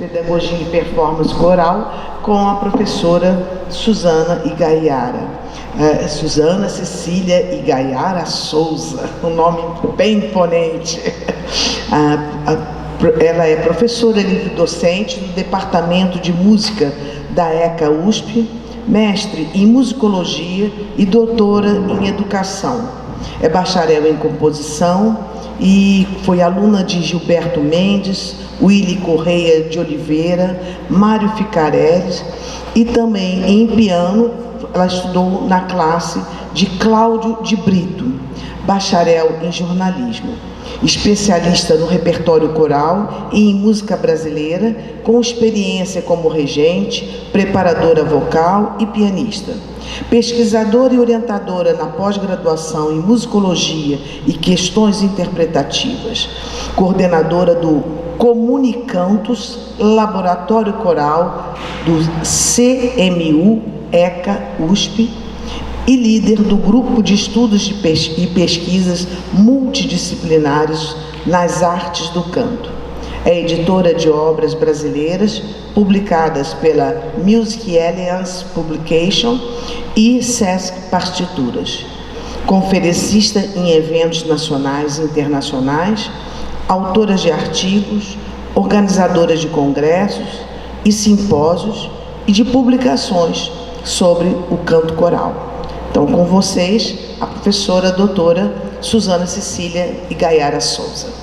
Pedagogia e Performance Coral com a professora Suzana Igaiara. Suzana Cecília Igaiara Souza, um nome bem imponente. Ela é professora livre-docente do Departamento de Música da ECA USP, mestre em Musicologia e doutora em Educação. É bacharel em Composição e foi aluna de Gilberto Mendes, Willy Correia de Oliveira, Mário Ficarelli, e também em piano ela estudou na classe de Cláudio de Brito, bacharel em jornalismo, especialista no repertório coral e em música brasileira, com experiência como regente, preparadora vocal e pianista. Pesquisadora e orientadora na pós-graduação em musicologia e questões interpretativas, coordenadora do Comunicantus, Laboratório Coral do CMU ECA USP, e líder do Grupo de Estudos e Pesquisas Multidisciplinares nas Artes do Canto. É editora de obras brasileiras publicadas pela Music Alliance Publication e Sesc Partituras. Conferencista em eventos nacionais e internacionais, autora de artigos, organizadora de congressos e simpósios e de publicações sobre o canto coral. Então, com vocês, a professora doutora Suzana Cecília Igaiara Souza.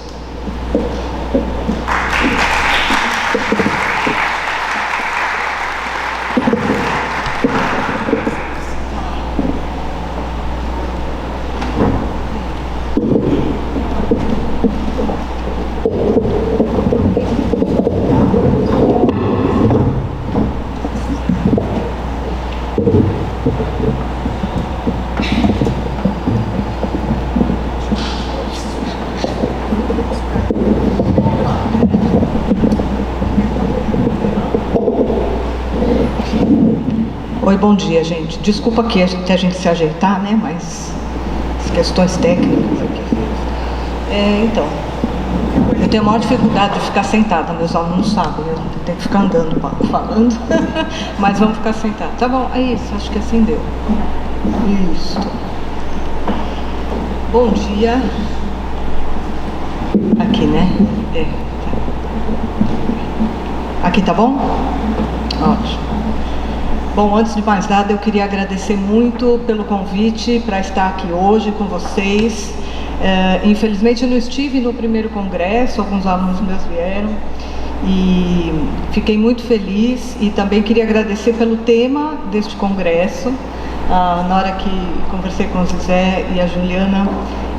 Oi, bom dia, gente. Desculpa aqui a gente se ajeitar, né? Mas as questões técnicas aqui. Então, eu tenho a maior dificuldade de ficar sentada, meus alunos sabem, eu tenho que ficar andando, falando, mas vamos ficar sentados. Tá bom, é isso, acho que assim deu. Isso. Bom dia. Aqui, né? Aqui tá bom? Ótimo. Bom, antes de mais nada, eu queria agradecer muito pelo convite para estar aqui hoje com vocês. Infelizmente, eu não estive no primeiro congresso, alguns alunos meus vieram, e fiquei muito feliz e também queria agradecer pelo tema deste congresso. Na hora que conversei com o Zé e a Juliana,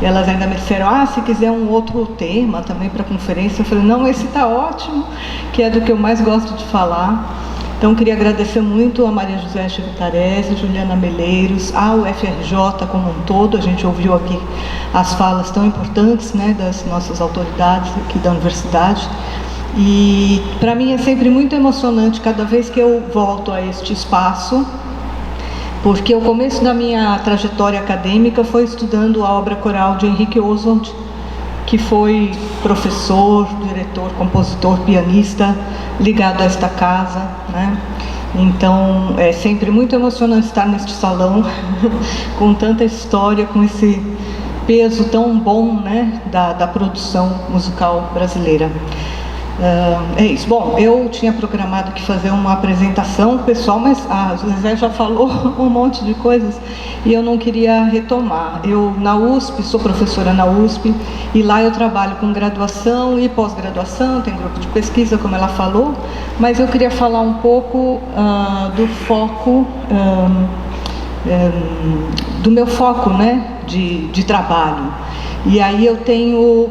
elas ainda me disseram, se quiser um outro tema também para a conferência, eu falei, não, esse está ótimo, que é do que eu mais gosto de falar. Então, queria agradecer muito a Maria José Chivitarese, Juliana Meleiros, ao FRJ como um todo. A gente ouviu aqui as falas tão importantes, né, das nossas autoridades aqui da universidade. E, para mim, é sempre muito emocionante cada vez que eu volto a este espaço, porque o começo da minha trajetória acadêmica foi estudando a obra coral de Henrique Oswald, que foi professor, diretor, compositor, pianista, ligado a esta casa, né? Então, é sempre muito emocionante estar neste salão, com tanta história, com esse peso tão bom, né, da produção musical brasileira. É isso. Bom, eu tinha programado aqui fazer uma apresentação pessoal, mas a Zé já falou um monte de coisas e eu não queria retomar. Eu, na USP, sou professora na USP e lá eu trabalho com graduação e pós-graduação, tem grupo de pesquisa, como ela falou, mas eu queria falar um pouco do foco, do meu foco, né, de trabalho. E aí eu tenho...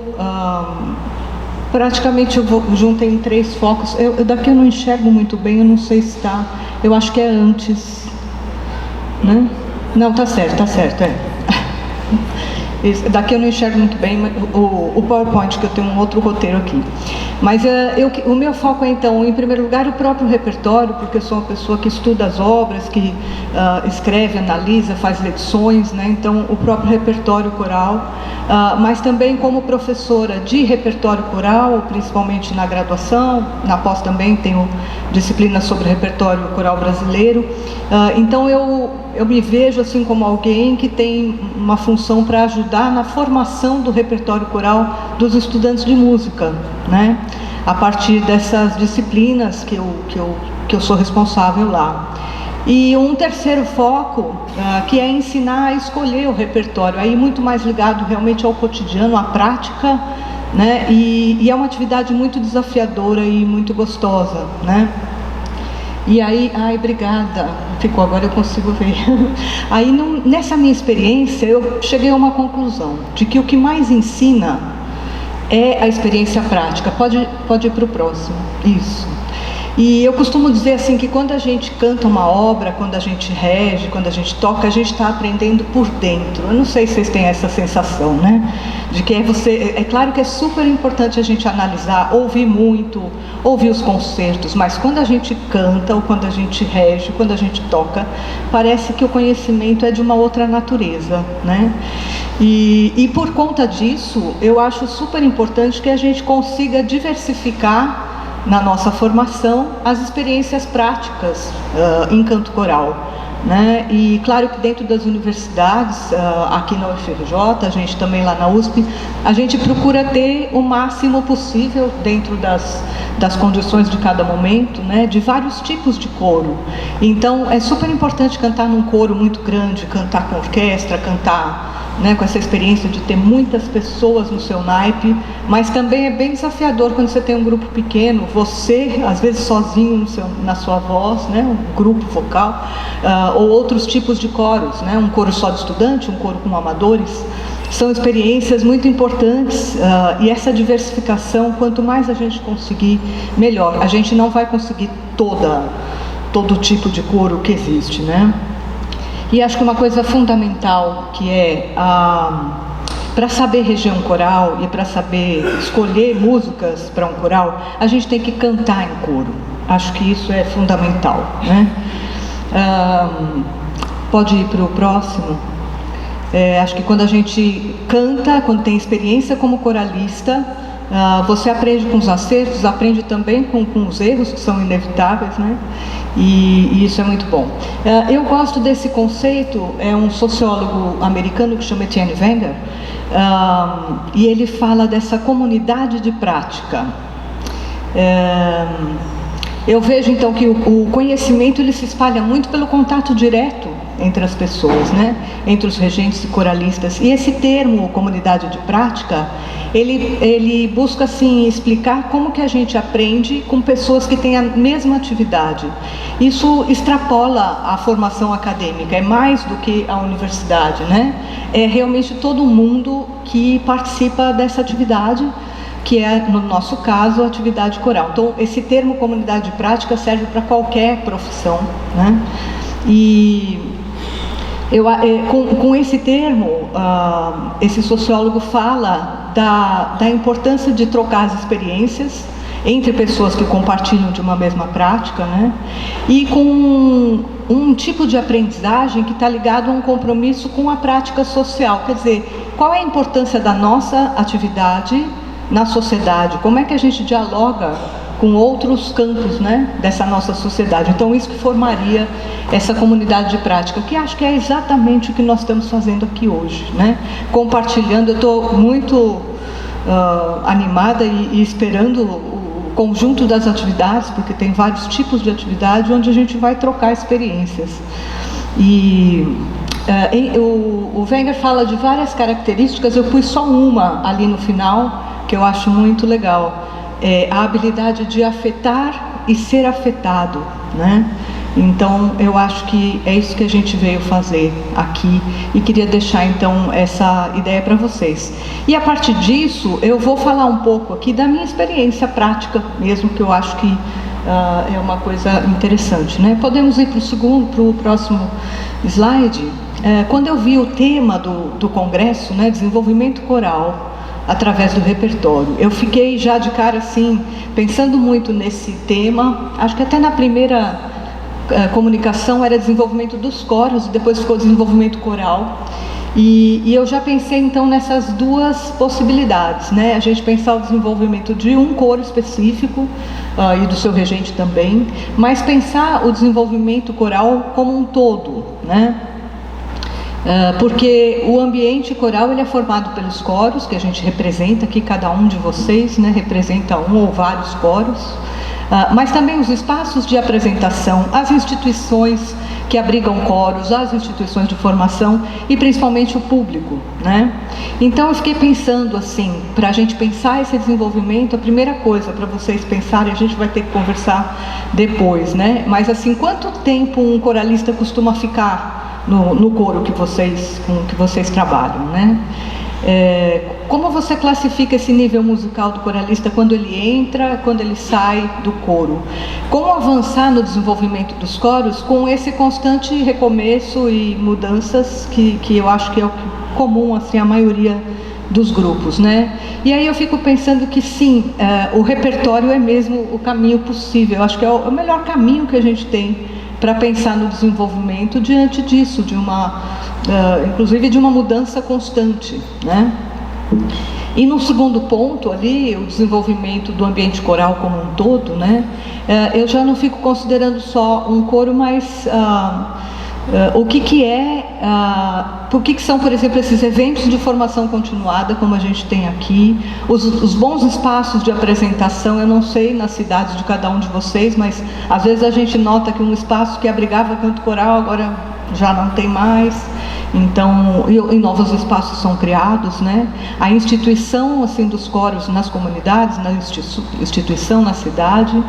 praticamente eu juntei em 3 focos. Daqui eu não enxergo muito bem, eu não sei se está... Eu acho que é antes, né? Não, tá certo, Daqui eu não enxergo muito bem o PowerPoint, que eu tenho um outro roteiro aqui. Mas o meu foco é, então, em primeiro lugar, o próprio repertório, porque eu sou uma pessoa que estuda as obras, que escreve, analisa, faz lições, né? Então, o próprio repertório coral, mas também como professora de repertório coral, principalmente na graduação, na pós também tenho disciplina sobre repertório coral brasileiro. Então, eu me vejo assim como alguém que tem uma função para ajudar na formação do repertório coral dos estudantes de música, né? A partir dessas disciplinas que eu sou responsável lá. E um terceiro foco, que é ensinar a escolher o repertório, aí muito mais ligado realmente ao cotidiano, à prática, né? E é uma atividade muito desafiadora e muito gostosa, né? E aí, obrigada, ficou, agora eu consigo ver. Aí, nessa minha experiência, eu cheguei a uma conclusão, de que o que mais ensina é a experiência prática. Pode ir para o próximo, isso. E eu costumo dizer assim, que quando a gente canta uma obra, quando a gente rege, quando a gente toca, a gente está aprendendo por dentro. Eu não sei se vocês têm essa sensação, né? De que é claro que é super importante a gente analisar, ouvir muito, ouvir os concertos, mas quando a gente canta, ou quando a gente rege, quando a gente toca, parece que o conhecimento é de uma outra natureza, né? E por conta disso, eu acho super importante que a gente consiga diversificar na nossa formação as experiências práticas em canto coral, né? E claro que dentro das universidades, aqui na UFRJ, a gente também lá na USP, a gente procura ter o máximo possível dentro das condições de cada momento, né? De vários tipos de coro. Então é super importante cantar num coro muito grande, cantar com orquestra, cantar, né, com essa experiência de ter muitas pessoas no seu naipe, mas também é bem desafiador quando você tem um grupo pequeno, você, às vezes sozinho na sua voz, né, um grupo vocal, ou outros tipos de coros, né, um coro só de estudante, um coro com amadores. São experiências muito importantes, e essa diversificação, quanto mais a gente conseguir, melhor. A gente não vai conseguir todo tipo de coro que existe, né? E acho que uma coisa fundamental, que é, para saber reger um coral e para saber escolher músicas para um coral, a gente tem que cantar em coro. Acho que isso é fundamental, né? Pode ir para o próximo. Acho que quando a gente canta, quando tem experiência como coralista, você aprende com os acertos, aprende também com os erros, que são inevitáveis, né? E isso é muito bom. Eu gosto desse conceito, é um sociólogo americano que chama Etienne Wenger, e ele fala dessa comunidade de prática. Eu vejo então que o conhecimento ele se espalha muito pelo contato direto entre as pessoas, né? Entre os regentes e coralistas. E esse termo, comunidade de prática, ele busca assim explicar como que a gente aprende com pessoas que têm a mesma atividade. Isso extrapola a formação acadêmica, é mais do que a universidade, né? É realmente todo mundo que participa dessa atividade, que é, no nosso caso, a atividade coral. Então, esse termo comunidade de prática serve para qualquer profissão, né? E com esse termo, esse sociólogo fala da importância de trocar as experiências entre pessoas que compartilham de uma mesma prática, né? E com um tipo de aprendizagem que está ligado a um compromisso com a prática social. Quer dizer, qual é a importância da nossa atividade na sociedade? Como é que a gente dialoga com outros campos, né, dessa nossa sociedade? Então, isso que formaria essa comunidade de prática, que acho que é exatamente o que nós estamos fazendo aqui hoje, né? Compartilhando. Eu estou muito animada e esperando o conjunto das atividades, porque tem vários tipos de atividade onde a gente vai trocar experiências. E o Wenger fala de várias características, eu pus só uma ali no final, que eu acho muito legal. A habilidade de afetar e ser afetado, né? Então, eu acho que é isso que a gente veio fazer aqui e queria deixar, então, essa ideia para vocês. E a partir disso, eu vou falar um pouco aqui da minha experiência prática mesmo, que eu acho que é uma coisa interessante, né? Podemos ir para o próximo slide. Quando eu vi o tema do congresso, né, desenvolvimento coral através do repertório. Eu fiquei já de cara assim, pensando muito nesse tema, acho que até na primeira comunicação era desenvolvimento dos coros, depois ficou desenvolvimento coral. E eu já pensei então nessas duas possibilidades, né? A gente pensar o desenvolvimento de um coro específico e do seu regente também, mas pensar o desenvolvimento coral como um todo, né? Porque o ambiente coral ele é formado pelos coros que a gente representa aqui, cada um de vocês, né, representa um ou vários coros, mas também os espaços de apresentação, as instituições que abrigam coros, as instituições de formação e principalmente o público, né? Então eu fiquei pensando assim, para a gente pensar esse desenvolvimento, a primeira coisa para vocês pensarem, a gente vai ter que conversar depois, né? Mas assim, quanto tempo um coralista costuma ficar no coro com que vocês trabalham, né? Como você classifica esse nível musical do coralista quando ele entra, quando ele sai do coro? Como avançar no desenvolvimento dos coros com esse constante recomeço e mudanças que eu acho que é o comum assim, a maioria dos grupos, né? E aí eu fico pensando que sim, o repertório é mesmo o caminho possível. Eu acho que é o melhor caminho que a gente tem para pensar no desenvolvimento diante disso, inclusive de uma mudança constante, né? E no segundo ponto ali, o desenvolvimento do ambiente coral como um todo, né? Eu já não fico considerando só um coro, mas o que são, por exemplo, esses eventos de formação continuada, como a gente tem aqui, os bons espaços de apresentação. Eu não sei nas cidades de cada um de vocês, mas às vezes a gente nota que um espaço que abrigava canto coral agora já não tem mais. Então, e novos espaços são criados, né? A instituição assim dos coros nas comunidades, na instituição na cidade,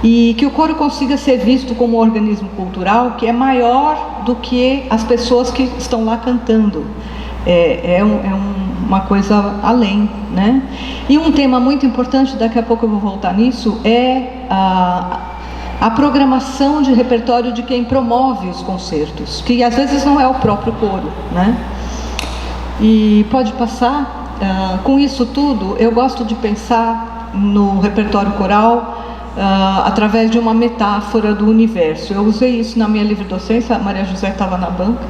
e que o coro consiga ser visto como um organismo cultural que é maior do que as pessoas que estão lá cantando. Uma coisa além, né? E um tema muito importante, daqui a pouco eu vou voltar nisso, é a programação de repertório de quem promove os concertos, que às vezes não é o próprio coro, né? E pode passar. Com isso tudo, eu gosto de pensar no repertório coral através de uma metáfora do universo. Eu usei isso na minha livre docência, a Maria José estava na banca,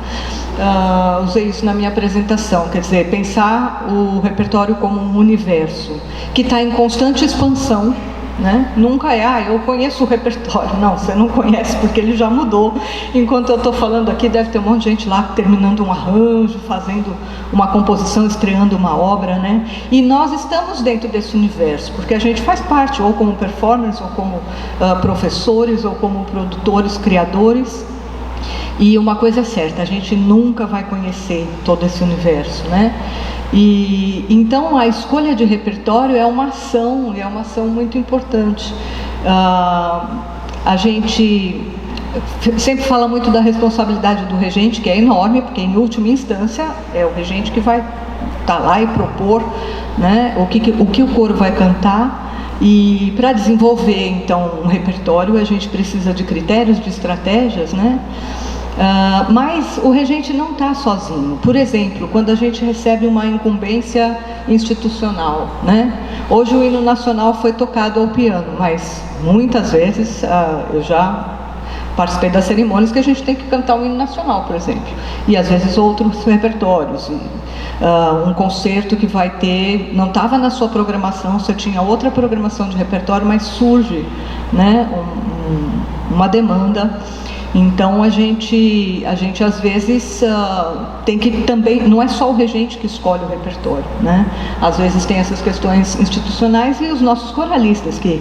usei isso na minha apresentação, quer dizer, pensar o repertório como um universo que está em constante expansão, né? Nunca eu conheço o repertório. Não, você não conhece porque ele já mudou. Enquanto eu estou falando aqui, deve ter um monte de gente lá terminando um arranjo, fazendo uma composição, estreando uma obra, né? E nós estamos dentro desse universo, porque a gente faz parte, ou como performers, ou como professores, ou como produtores, criadores. E uma coisa é certa, a gente nunca vai conhecer todo esse universo, né? E então a escolha de repertório é uma ação muito importante. A gente sempre fala muito da responsabilidade do regente, que é enorme, porque em última instância é o regente que vai estar lá e propor, né, o que o coro vai cantar. E para desenvolver então um repertório a gente precisa de critérios, de estratégias, né? Mas o regente não está sozinho. Por exemplo, quando a gente recebe uma incumbência institucional, né? Hoje o hino nacional foi tocado ao piano, mas muitas vezes eu já participei das cerimônias que a gente tem que cantar o hino nacional, por exemplo, e às vezes outros repertórios. Um concerto que vai ter, não estava na sua programação, você tinha outra programação de repertório, mas surge, né, uma demanda. Então a gente às vezes tem que também, não é só o regente que escolhe o repertório, né? Às vezes tem essas questões institucionais e os nossos coralistas que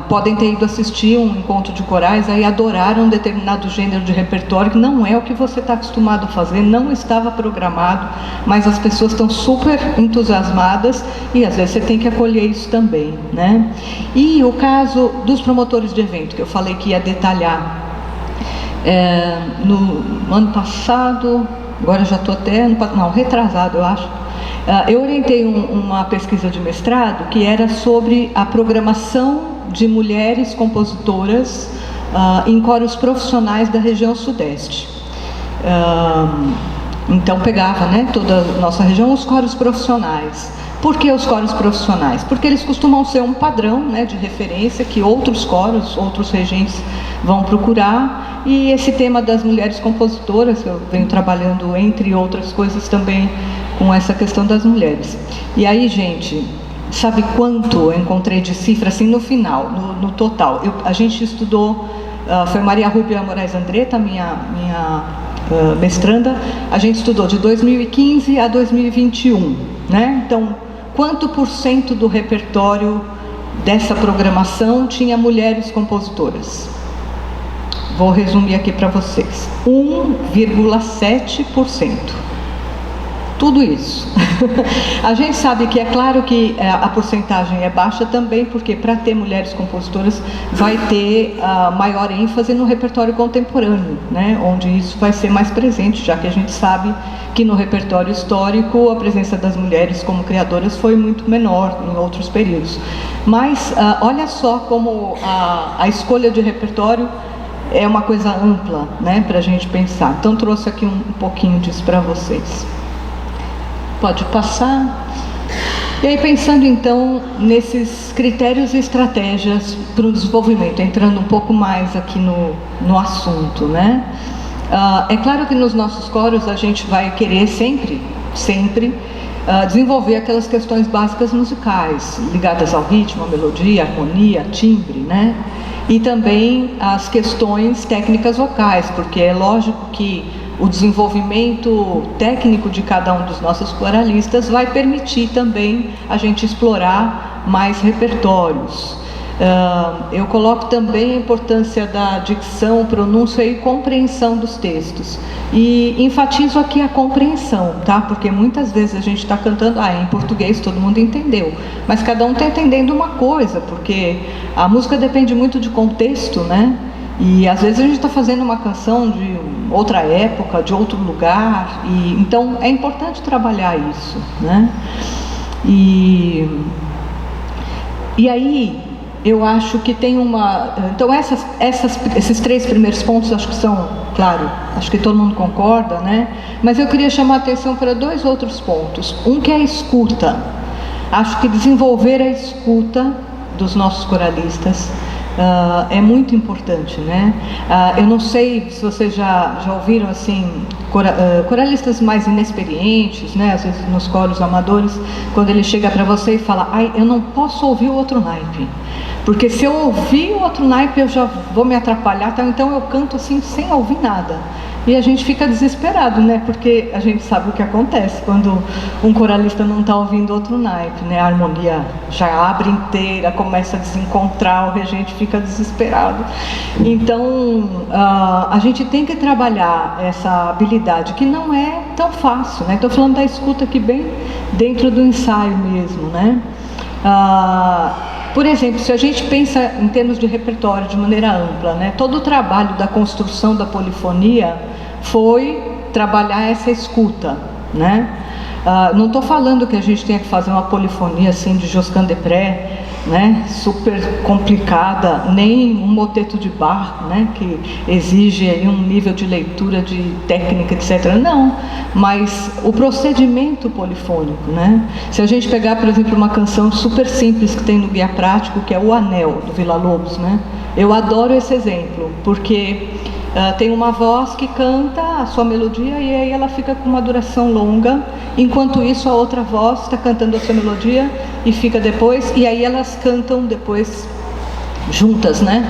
podem ter ido assistir um encontro de corais e adoraram um determinado gênero de repertório que não é o que você está acostumado a fazer, não estava programado, mas as pessoas estão super entusiasmadas e às vezes você tem que acolher isso também, né? E o caso dos promotores de evento, que eu falei que ia detalhar. No ano passado, agora já estou até, retrasado eu acho, eu orientei uma pesquisa de mestrado que era sobre a programação de mulheres compositoras em coros profissionais da região sudeste. Então pegava, né, toda a nossa região, os coros profissionais, Por que os coros profissionais? Porque eles costumam ser um padrão, né, de referência que outros coros, outros regentes vão procurar, e esse tema das mulheres compositoras, eu venho trabalhando, entre outras coisas, também com essa questão das mulheres. E aí, gente, sabe quanto eu encontrei de cifra, assim, no final, no total? A gente estudou, foi Maria Rúbia Moraes Andretta, minha mestranda, a gente estudou de 2015 a 2021, né? Então, quanto por cento do repertório dessa programação tinha mulheres compositoras? Vou resumir aqui para vocês: 1,7%. Tudo isso. A gente sabe que é claro que a porcentagem é baixa também, porque para ter mulheres compositoras vai ter maior ênfase no repertório contemporâneo, né? Onde isso vai ser mais presente, já que a gente sabe que no repertório histórico a presença das mulheres como criadoras foi muito menor em outros períodos. Mas olha só como a escolha de repertório é uma coisa ampla, né, para a gente pensar. Então trouxe aqui um pouquinho disso para vocês. Pode passar. E aí, pensando então nesses critérios e estratégias para o desenvolvimento, entrando um pouco mais aqui no assunto, né? É claro que nos nossos coros a gente vai querer sempre desenvolver aquelas questões básicas musicais, ligadas ao ritmo, à melodia, à harmonia, timbre, né? E também as questões técnicas vocais, porque é lógico que o desenvolvimento técnico de cada um dos nossos coralistas vai permitir também a gente explorar mais repertórios. Eu coloco também a importância da dicção, pronúncia e compreensão dos textos. E enfatizo aqui a compreensão, tá? Porque muitas vezes a gente está cantando, em português todo mundo entendeu, mas cada um está entendendo uma coisa, porque a música depende muito de contexto, né? E às vezes a gente está fazendo uma canção de outra época, de outro lugar, e então é importante trabalhar isso, né? E aí eu acho que tem então esses 3 primeiros pontos acho que são, claro, acho que todo mundo concorda, né? Mas eu queria chamar a atenção para 2 outros pontos. Um que é a escuta. Acho que desenvolver a escuta dos nossos coralistas é muito importante, né? Eu não sei se vocês já ouviram assim, coralistas mais inexperientes, né? Às vezes nos coros amadores, quando ele chega para você e fala: eu não posso ouvir o outro naipe, porque se eu ouvir o outro naipe eu já vou me atrapalhar, tá? Então eu canto assim sem ouvir nada. E a gente fica desesperado, né? Porque a gente sabe o que acontece quando um coralista não está ouvindo outro naipe, né? A harmonia já abre inteira, começa a desencontrar, o regente fica desesperado. Então, a gente tem que trabalhar essa habilidade, que não é tão fácil, né? Estou falando da escuta aqui bem dentro do ensaio mesmo, né? Por exemplo, se a gente pensa em termos de repertório de maneira ampla, né? Todo o trabalho da construção da polifonia foi trabalhar essa escuta, né? Não estou falando que a gente tenha que fazer uma polifonia assim de Josquin des Prez, né? Super complicada, nem um moteto de Bach, né? Que exige aí um nível de leitura, de técnica, etc. Não, mas o procedimento polifônico, né? Se a gente pegar, por exemplo, uma canção super simples que tem no Guia Prático, que é O Anel, do Villa-Lobos, né? Eu adoro esse exemplo, porque tem uma voz que canta a sua melodia e aí ela fica com uma duração longa, enquanto isso a outra voz está cantando a sua melodia e fica depois, e aí elas cantam depois juntas, né?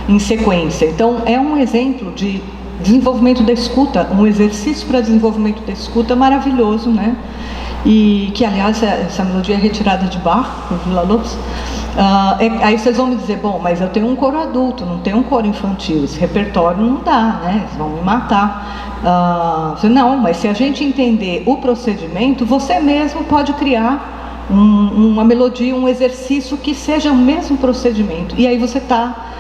Em sequência. Então é um exemplo de desenvolvimento da escuta, um exercício para desenvolvimento da escuta maravilhoso, né? E que, aliás, essa melodia é retirada de Bach, do Villa-Lobos. Aí vocês vão me dizer: bom, mas eu tenho um coro adulto, não tenho um coro infantil, esse repertório não dá, né? Eles vão me matar. Não, mas se a gente entender o procedimento, você mesmo pode criar uma melodia, um exercício que seja o mesmo procedimento. E aí você está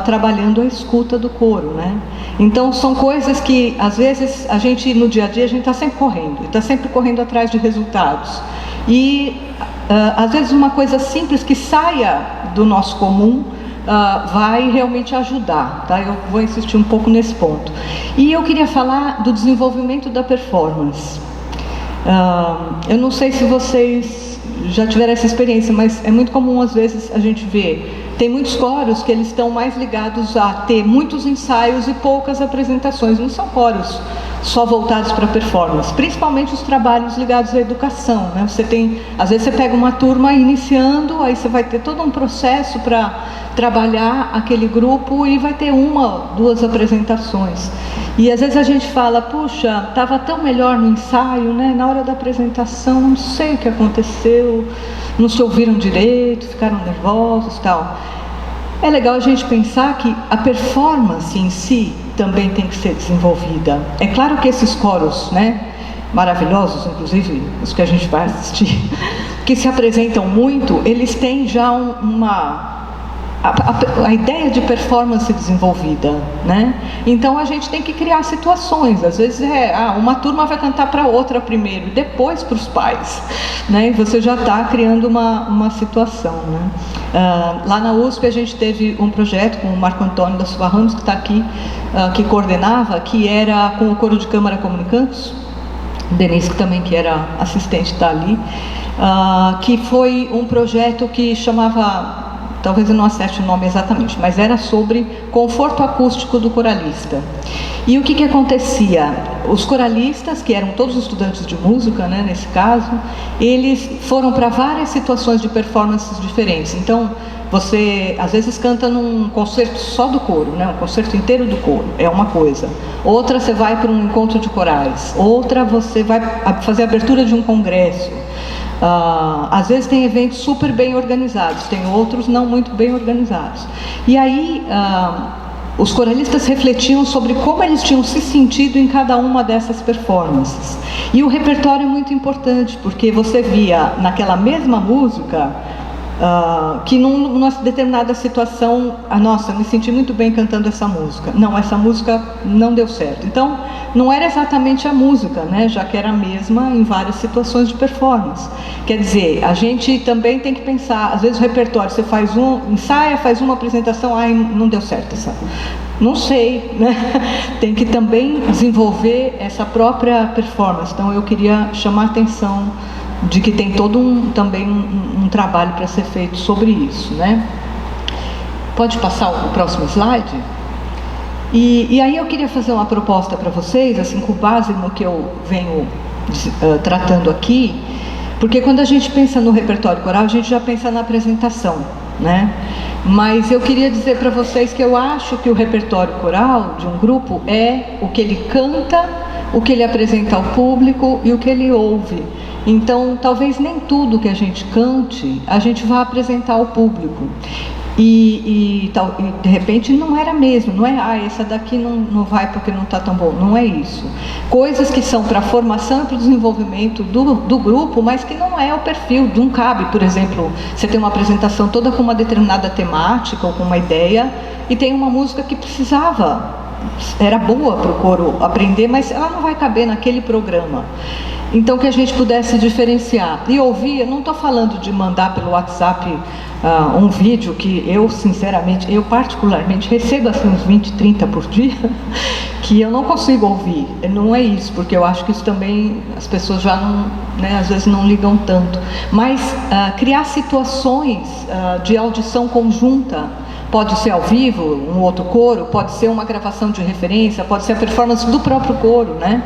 trabalhando a escuta do coro, né? Então são coisas que às vezes a gente no dia a dia a gente está sempre correndo atrás de resultados, e às vezes uma coisa simples que saia do nosso comum vai realmente ajudar, tá? Eu vou insistir um pouco nesse ponto. E eu queria falar do desenvolvimento da performance. Eu não sei se vocês já tiveram essa experiência, mas é muito comum às vezes a gente ver. Tem muitos coros que eles estão mais ligados a ter muitos ensaios e poucas apresentações. Não são coros só voltados para performance, principalmente os trabalhos ligados à educação, né? Você tem, às vezes você pega uma turma iniciando, aí você vai ter todo um processo para trabalhar aquele grupo e vai ter uma, duas apresentações. E às vezes a gente fala, puxa, estava tão melhor no ensaio, né? Na hora da apresentação, não sei o que aconteceu, não se ouviram direito, ficaram nervosos e tal. É legal a gente pensar que a performance em si também tem que ser desenvolvida. É claro que esses coros, né, maravilhosos, inclusive os que a gente vai assistir, que se apresentam muito, eles têm já a ideia de performance desenvolvida, né? Então a gente tem que criar situações. Às vezes uma turma vai cantar para outra primeiro e depois para os pais, né? E você já está criando uma situação, né? Lá na USP a gente teve um projeto com o Marco Antônio da Silva Ramos, que está aqui, que coordenava, que era com o Coro de Câmara Comunicantes, Denise também, que era assistente, está ali, que foi um projeto que chamava, talvez eu não acerte o nome exatamente, mas era sobre conforto acústico do coralista. E o que acontecia? Os coralistas, que eram todos estudantes de música, né, nesse caso, eles foram para várias situações de performances diferentes. Então, você às vezes canta num concerto só do coro, né, um concerto inteiro do coro, é uma coisa. Outra você vai para um encontro de corais. Outra você vai fazer a abertura de um congresso. Às vezes tem eventos super bem organizados, tem outros não muito bem organizados. E aí os coralistas refletiam sobre como eles tinham se sentido em cada uma dessas performances. E o repertório é muito importante, porque você via naquela mesma música que numa determinada situação, nossa, eu me senti muito bem cantando essa música. Não, essa música não deu certo. Então, não era exatamente a música, né? Já que era a mesma em várias situações de performance. Quer dizer, a gente também tem que pensar, às vezes o repertório, você faz ensaia, faz uma apresentação, ai, não deu certo essa. Não sei, né? Tem que também desenvolver essa própria performance. Então, eu queria chamar a atenção de que tem todo também um trabalho para ser feito sobre isso, né? Pode passar o próximo slide? E aí eu queria fazer uma proposta para vocês, assim, com base no que eu venho tratando aqui, porque quando a gente pensa no repertório coral, a gente já pensa na apresentação, né? Mas eu queria dizer para vocês que eu acho que o repertório coral de um grupo é o que ele canta, o que ele apresenta ao público e o que ele ouve. Então, talvez nem tudo que a gente cante, a gente vá apresentar ao público. E de repente não era mesmo, não é, essa daqui não vai porque não está tão bom, não é isso. Coisas que são para a formação e para o desenvolvimento do grupo, mas que não é o perfil, não cabe, por exemplo, você tem uma apresentação toda com uma determinada temática ou com uma ideia, e tem uma música que era boa para o coro aprender, mas ela não vai caber naquele programa. Então, que a gente pudesse diferenciar. E ouvir, eu não estou falando de mandar pelo WhatsApp um vídeo que eu, sinceramente, eu particularmente recebo assim uns 20, 30 por dia, que eu não consigo ouvir. Não é isso, porque eu acho que isso também as pessoas já não, né, às vezes não ligam tanto. Mas criar situações de audição conjunta, pode ser ao vivo, um outro coro, pode ser uma gravação de referência, pode ser a performance do próprio coro, né?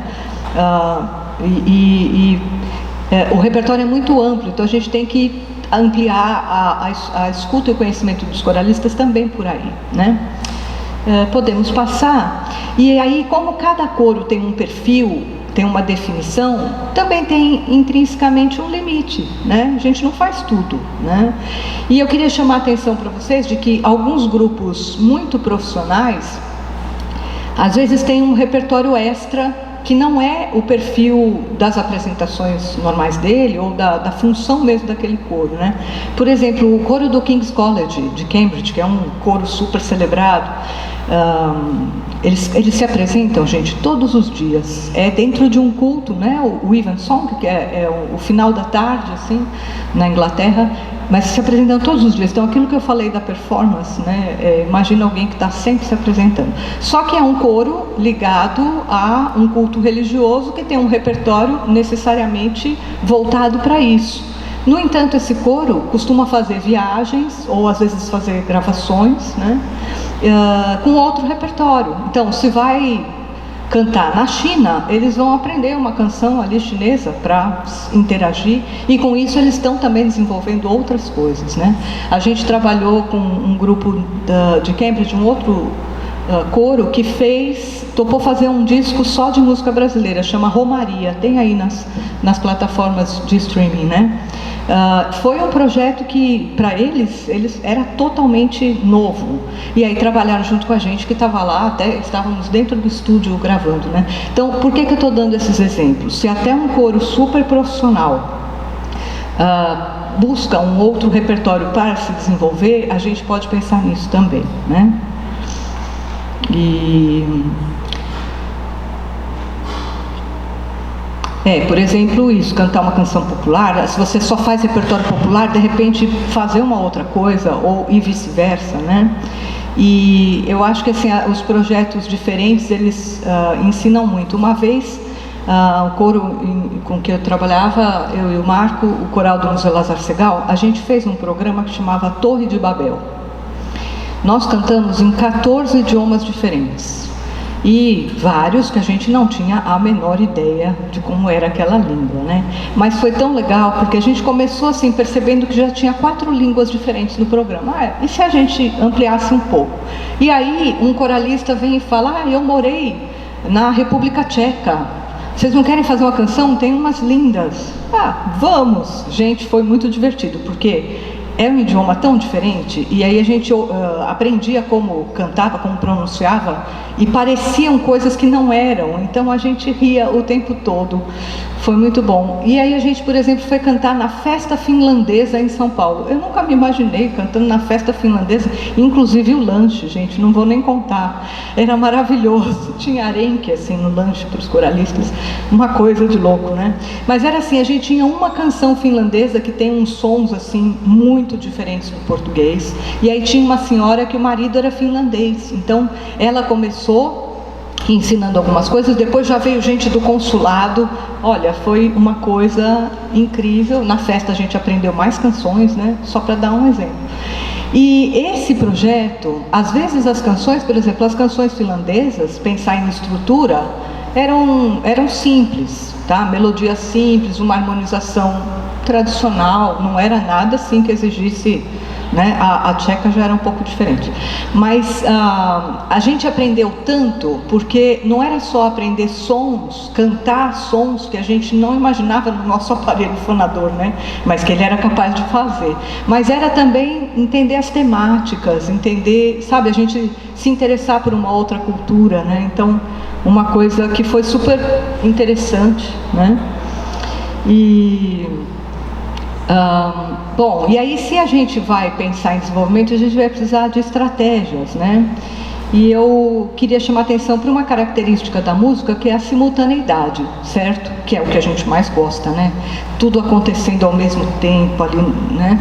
O repertório é muito amplo, então a gente tem que ampliar a escuta e o conhecimento dos coralistas também por aí, né? Podemos passar. E aí, como cada coro tem um perfil, tem uma definição, também tem intrinsecamente um limite, né? A gente não faz tudo, né? E eu queria chamar a atenção para vocês de que alguns grupos muito profissionais, às vezes têm um repertório extra que não é o perfil das apresentações normais dele ou da função mesmo daquele coro, né? Por exemplo, o coro do King's College de Cambridge, que é um coro super celebrado, eles se apresentam, gente, todos os dias. É dentro de um culto, né? O Evensong, que é o final da tarde, assim, na Inglaterra, mas se apresentam todos os dias. Então, aquilo que eu falei da performance, né? Imagina alguém que está sempre se apresentando. Só que é um coro ligado a um culto religioso que tem um repertório necessariamente voltado para isso. No entanto, esse coro costuma fazer viagens, ou às vezes fazer gravações, né, com outro repertório. Então, se vai cantar na China, eles vão aprender uma canção ali chinesa para interagir, e com isso eles estão também desenvolvendo outras coisas, né? A gente trabalhou com um grupo de Cambridge, um outro coro que topou fazer um disco só de música brasileira, chama Romaria, tem aí nas plataformas de streaming, né? Foi um projeto que, para eles era totalmente novo. E aí trabalharam junto com a gente, que estava lá, até estávamos dentro do estúdio gravando, né? Então, por que eu estou dando esses exemplos? Se até um coro super profissional busca um outro repertório para se desenvolver, a gente pode pensar nisso também, né? Por exemplo, isso, cantar uma canção popular, se você só faz repertório popular, de repente fazer uma outra coisa, e vice-versa, né? E eu acho que assim, os projetos diferentes, eles ensinam muito. Uma vez, o coro com que eu trabalhava, eu e o Marco, o coral do Museu Lazar Segal, a gente fez um programa que chamava Torre de Babel. Nós cantamos em 14 idiomas diferentes. E vários que a gente não tinha a menor ideia de como era aquela língua, né? Mas foi tão legal, porque a gente começou assim, percebendo que já tinha 4 línguas diferentes no programa. E se a gente ampliasse um pouco? E aí um coralista vem e fala, eu morei na República Tcheca, vocês não querem fazer uma canção? Tem umas lindas. Vamos! Gente, foi muito divertido, porque é um idioma tão diferente, e aí a gente aprendia como cantava, como pronunciava, e pareciam coisas que não eram, então a gente ria o tempo todo, foi muito bom. E aí a gente, por exemplo, foi cantar na festa finlandesa em São Paulo. Eu nunca me imaginei cantando na festa finlandesa, inclusive o lanche, gente, não vou nem contar, era maravilhoso, tinha arenque assim no lanche para os coralistas, uma coisa de louco, né? Mas era assim, a gente tinha uma canção finlandesa que tem uns sons assim muito diferentes do português, e aí tinha uma senhora que o marido era finlandês, então ela começou ensinando algumas coisas, depois já veio gente do consulado. Olha, foi uma coisa incrível. Na festa a gente aprendeu mais canções, né? Só para dar um exemplo. E esse projeto, às vezes as canções, por exemplo, as canções finlandesas, pensar em estrutura, eram simples, tá? Melodia simples, uma harmonização tradicional, não era nada assim que exigisse, né? A tcheca já era um pouco diferente, mas a gente aprendeu tanto, porque não era só aprender sons, cantar sons que a gente não imaginava no nosso aparelho fonador, né? Mas que ele era capaz de fazer, mas era também entender as temáticas, entender, sabe, a gente se interessar por uma outra cultura, né? Então, uma coisa que foi super interessante, né? Bom, e aí se a gente vai pensar em desenvolvimento, a gente vai precisar de estratégias, né? E eu queria chamar a atenção para uma característica da música, que é a simultaneidade, certo? Que é o que a gente mais gosta, né? Tudo acontecendo ao mesmo tempo ali, né?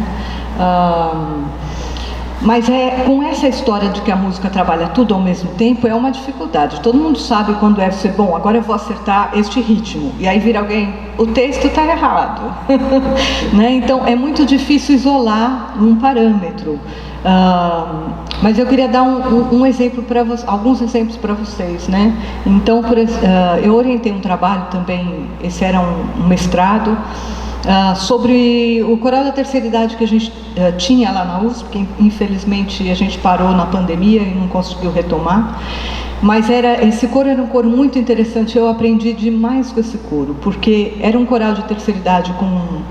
Mas com essa história de que a música trabalha tudo ao mesmo tempo, é uma dificuldade. Todo mundo sabe quando é ser bom, agora eu vou acertar este ritmo. E aí vira alguém, o texto está errado. Né? Então é muito difícil isolar um parâmetro. Mas eu queria dar um exemplo alguns exemplos para vocês, né? Então, eu orientei um trabalho também, esse era um mestrado, sobre o coral da terceira idade que a gente tinha lá na USP, que infelizmente a gente parou na pandemia e não conseguiu retomar. Mas esse coro era um coro muito interessante, eu aprendi demais com esse coro, porque era um coral de terceira idade com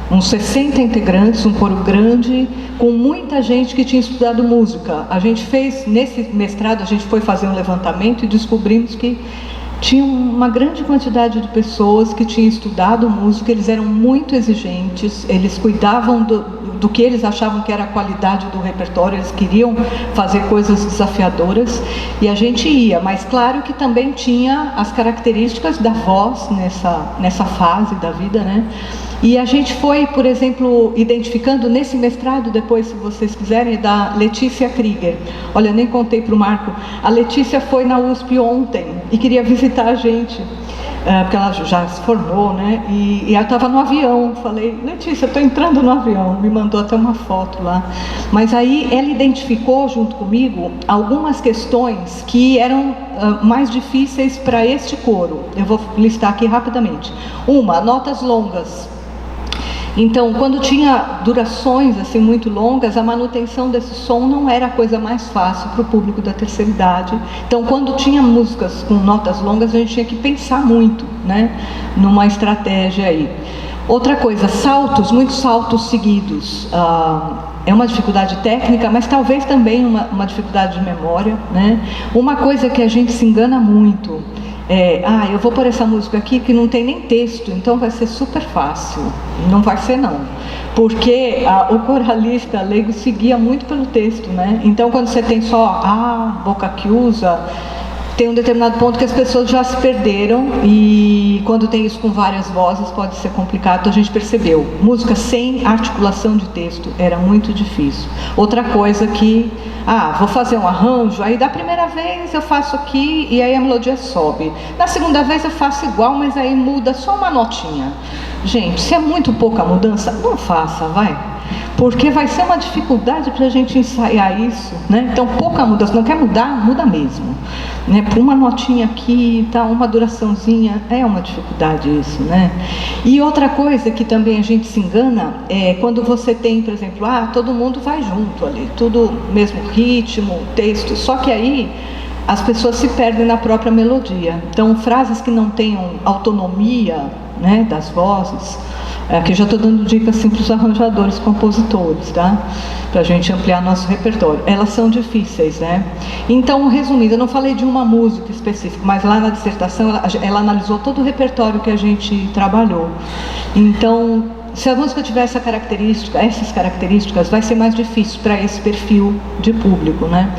uns 60 integrantes, um coro grande, com muita gente que tinha estudado música. A gente fez, nesse mestrado, a gente foi fazer um levantamento e descobrimos que tinha uma grande quantidade de pessoas que tinham estudado música, eles eram muito exigentes, eles cuidavam do que eles achavam que era a qualidade do repertório, eles queriam fazer coisas desafiadoras, e a gente ia, mas claro que também tinha as características da voz nessa fase da vida, né? E a gente foi, por exemplo, identificando nesse mestrado, depois, se vocês quiserem, da Letícia Krieger. Olha, eu nem contei para o Marco, a Letícia foi na USP ontem e queria visitar a gente. porque ela já se formou, né? E ela estava no avião. Falei, Letícia, eu estou entrando no avião. Me mandou até uma foto lá. Mas aí ela identificou junto comigo algumas questões que eram mais difíceis para este coro. Eu vou listar aqui rapidamente. Uma, notas longas. Então, quando tinha durações assim muito longas, a manutenção desse som não era a coisa mais fácil para o público da terceira idade. Então, quando tinha músicas com notas longas, a gente tinha que pensar muito, né, numa estratégia aí. Outra coisa, saltos, muitos saltos seguidos. É uma dificuldade técnica, mas talvez também uma dificuldade de memória, né? Uma coisa que a gente se engana muito eu vou pôr essa música aqui que não tem nem texto, então vai ser super fácil. Não vai ser não, porque o coralista leigo seguia muito pelo texto, né? Então quando você tem só boca que usa, tem um determinado ponto que as pessoas já se perderam, e quando tem isso com várias vozes pode ser complicado. Então a gente percebeu, música sem articulação de texto era muito difícil. Outra coisa que, vou fazer um arranjo, aí da primeira vez eu faço aqui e aí a melodia sobe. Na segunda vez eu faço igual, mas aí muda só uma notinha. Gente, se é muito pouca mudança, não faça, vai. Porque vai ser uma dificuldade para a gente ensaiar isso, né? Então, pouca mudança, não quer mudar, muda mesmo, né? Por uma notinha aqui, tá, uma duraçãozinha, é uma dificuldade isso, né? E outra coisa que também a gente se engana é quando você tem, por exemplo, todo mundo vai junto ali, tudo mesmo ritmo, texto, só que aí as pessoas se perdem na própria melodia. Então, frases que não tenham autonomia, né, das vozes. Aqui já estou dando dicas assim para os arranjadores, compositores, tá? Para a gente ampliar nosso repertório. Elas são difíceis, né? Então, resumindo, eu não falei de uma música específica, mas lá na dissertação ela analisou todo o repertório que a gente trabalhou. Então, se a música tiver essas características, vai ser mais difícil para esse perfil de público, né?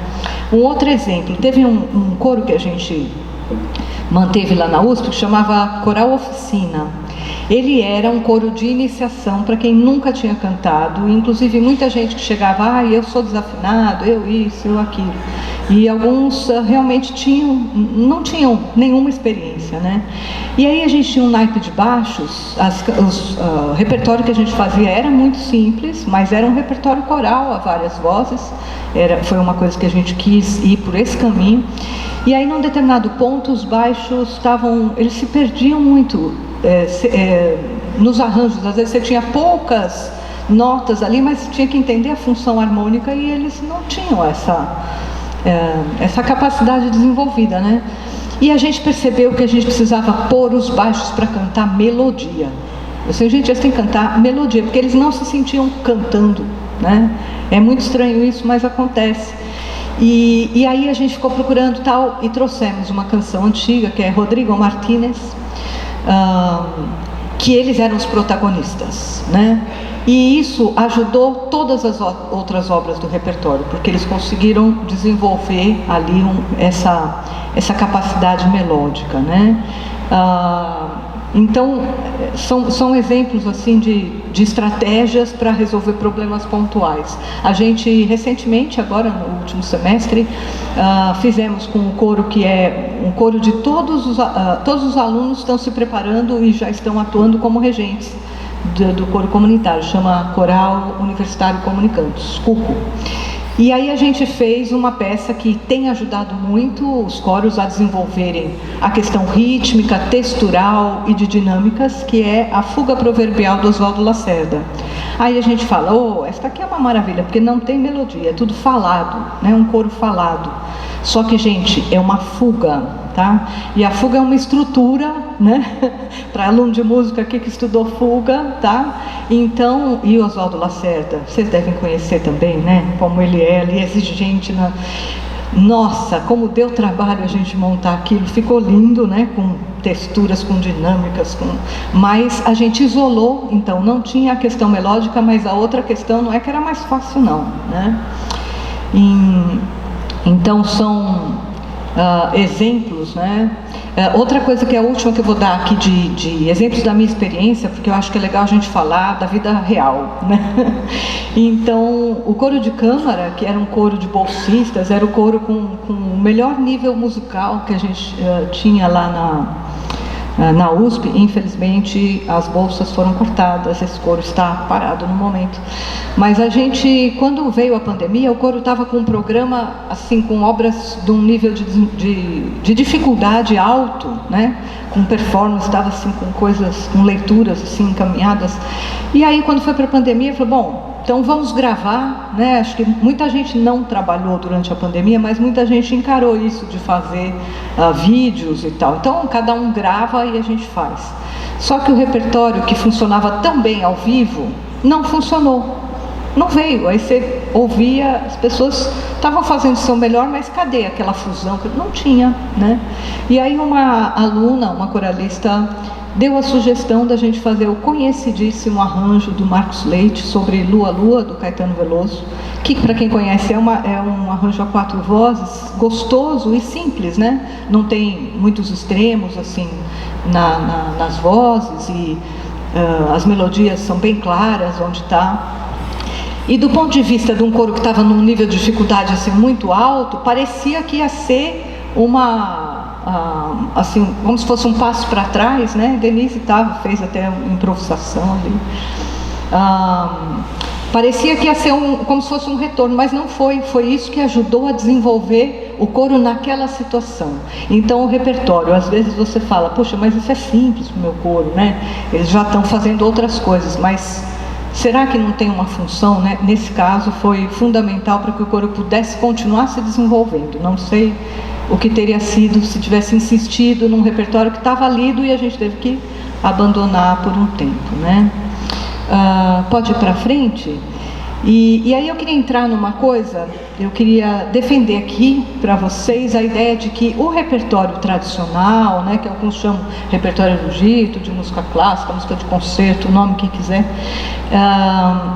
Um outro exemplo, teve um coro que a gente manteve lá na USP, que chamava Coral Oficina. Ele era um coro de iniciação para quem nunca tinha cantado, inclusive muita gente que chegava, eu sou desafinado, eu isso, eu aquilo. E alguns realmente não tinham nenhuma experiência, né? E aí a gente tinha um naipe de baixos, o repertório que a gente fazia era muito simples, mas era um repertório coral a várias vozes, foi uma coisa que a gente quis ir por esse caminho. E aí, num determinado ponto, os baixos eles se perdiam muito nos arranjos. Às vezes você tinha poucas notas ali, mas tinha que entender a função harmônica e eles não tinham essa capacidade desenvolvida, né? E a gente percebeu que a gente precisava pôr os baixos para cantar melodia. Eu sei, gente, eles têm que cantar melodia, porque eles não se sentiam cantando, né? É muito estranho isso, mas acontece. E aí a gente ficou procurando tal e trouxemos uma canção antiga, que é Rodrigo Martínez, que eles eram os protagonistas, né? E isso ajudou todas as outras obras do repertório, porque eles conseguiram desenvolver ali essa capacidade melódica, né? Então, são exemplos assim de estratégias para resolver problemas pontuais. A gente, recentemente, agora no último semestre, fizemos com o coro, que é um coro de todos os alunos estão se preparando e já estão atuando como regentes do coro comunitário, chama Coral Universitário Comunicantes, CUCO. E aí a gente fez uma peça que tem ajudado muito os coros a desenvolverem a questão rítmica, textural e de dinâmicas, que é a Fuga Proverbial do Oswaldo Lacerda. Aí a gente fala, esta aqui é uma maravilha, porque não tem melodia, é tudo falado, né? Um coro falado. Só que, gente, é uma fuga, tá? E a fuga é uma estrutura, né? Para aluno de música aqui que estudou fuga, tá? Então, e o Oswaldo Lacerda, vocês devem conhecer também, né? Como ele é exigente na... Nossa, como deu trabalho a gente montar aquilo, ficou lindo, né? Com texturas, com dinâmicas, mas a gente isolou, então não tinha a questão melódica, mas a outra questão não é que era mais fácil não, né? Então são exemplos, né? Outra coisa que é a última que eu vou dar aqui de exemplos da minha experiência, porque eu acho que é legal a gente falar da vida real, né? Então, o coro de câmara, que era um coro de bolsistas, era o coro com o melhor nível musical que a gente tinha lá na USP. Infelizmente, as bolsas foram cortadas, esse coro está parado no momento. Mas a gente, quando veio a pandemia, o coro estava com um programa, assim, com obras de um nível de dificuldade alto, né? Com performance, estava assim, com coisas, com leituras assim, encaminhadas. E aí, quando foi para a pandemia, eu falei, bom, então vamos gravar, né? Acho que muita gente não trabalhou durante a pandemia, mas muita gente encarou isso de fazer vídeos e tal. Então, cada um grava e a gente faz. Só que o repertório que funcionava tão bem ao vivo, não funcionou. Não veio. Aí você ouvia, as pessoas estavam fazendo o seu melhor, mas cadê aquela fusão? Não tinha, né? E aí uma aluna, uma coralista, deu a sugestão da gente fazer o conhecidíssimo arranjo do Marcos Leite sobre Lua Lua, do Caetano Veloso, que, para quem conhece, é um arranjo a 4 vozes, gostoso e simples, né? Não tem muitos extremos, assim, nas vozes, e as melodias são bem claras onde está. E do ponto de vista de um coro que estava num nível de dificuldade assim, muito alto, parecia que ia ser assim, como se fosse um passo para trás, né? Denise fez até uma improvisação ali. Parecia que ia ser como se fosse um retorno, mas não foi. Foi isso que ajudou a desenvolver o coro naquela situação. Então, o repertório, às vezes você fala, poxa, mas isso é simples para o meu coro, né? Eles já estão fazendo outras coisas, mas será que não tem uma função, né? Nesse caso, foi fundamental para que o coro pudesse continuar se desenvolvendo. Não sei o que teria sido se tivesse insistido num repertório que estava lido e a gente teve que abandonar por um tempo, né? Pode ir para frente? E aí eu queria entrar numa coisa, eu queria defender aqui para vocês a ideia de que o repertório tradicional, né, que alguns chamam repertório erudito, de música clássica, música de concerto, o nome que quiser,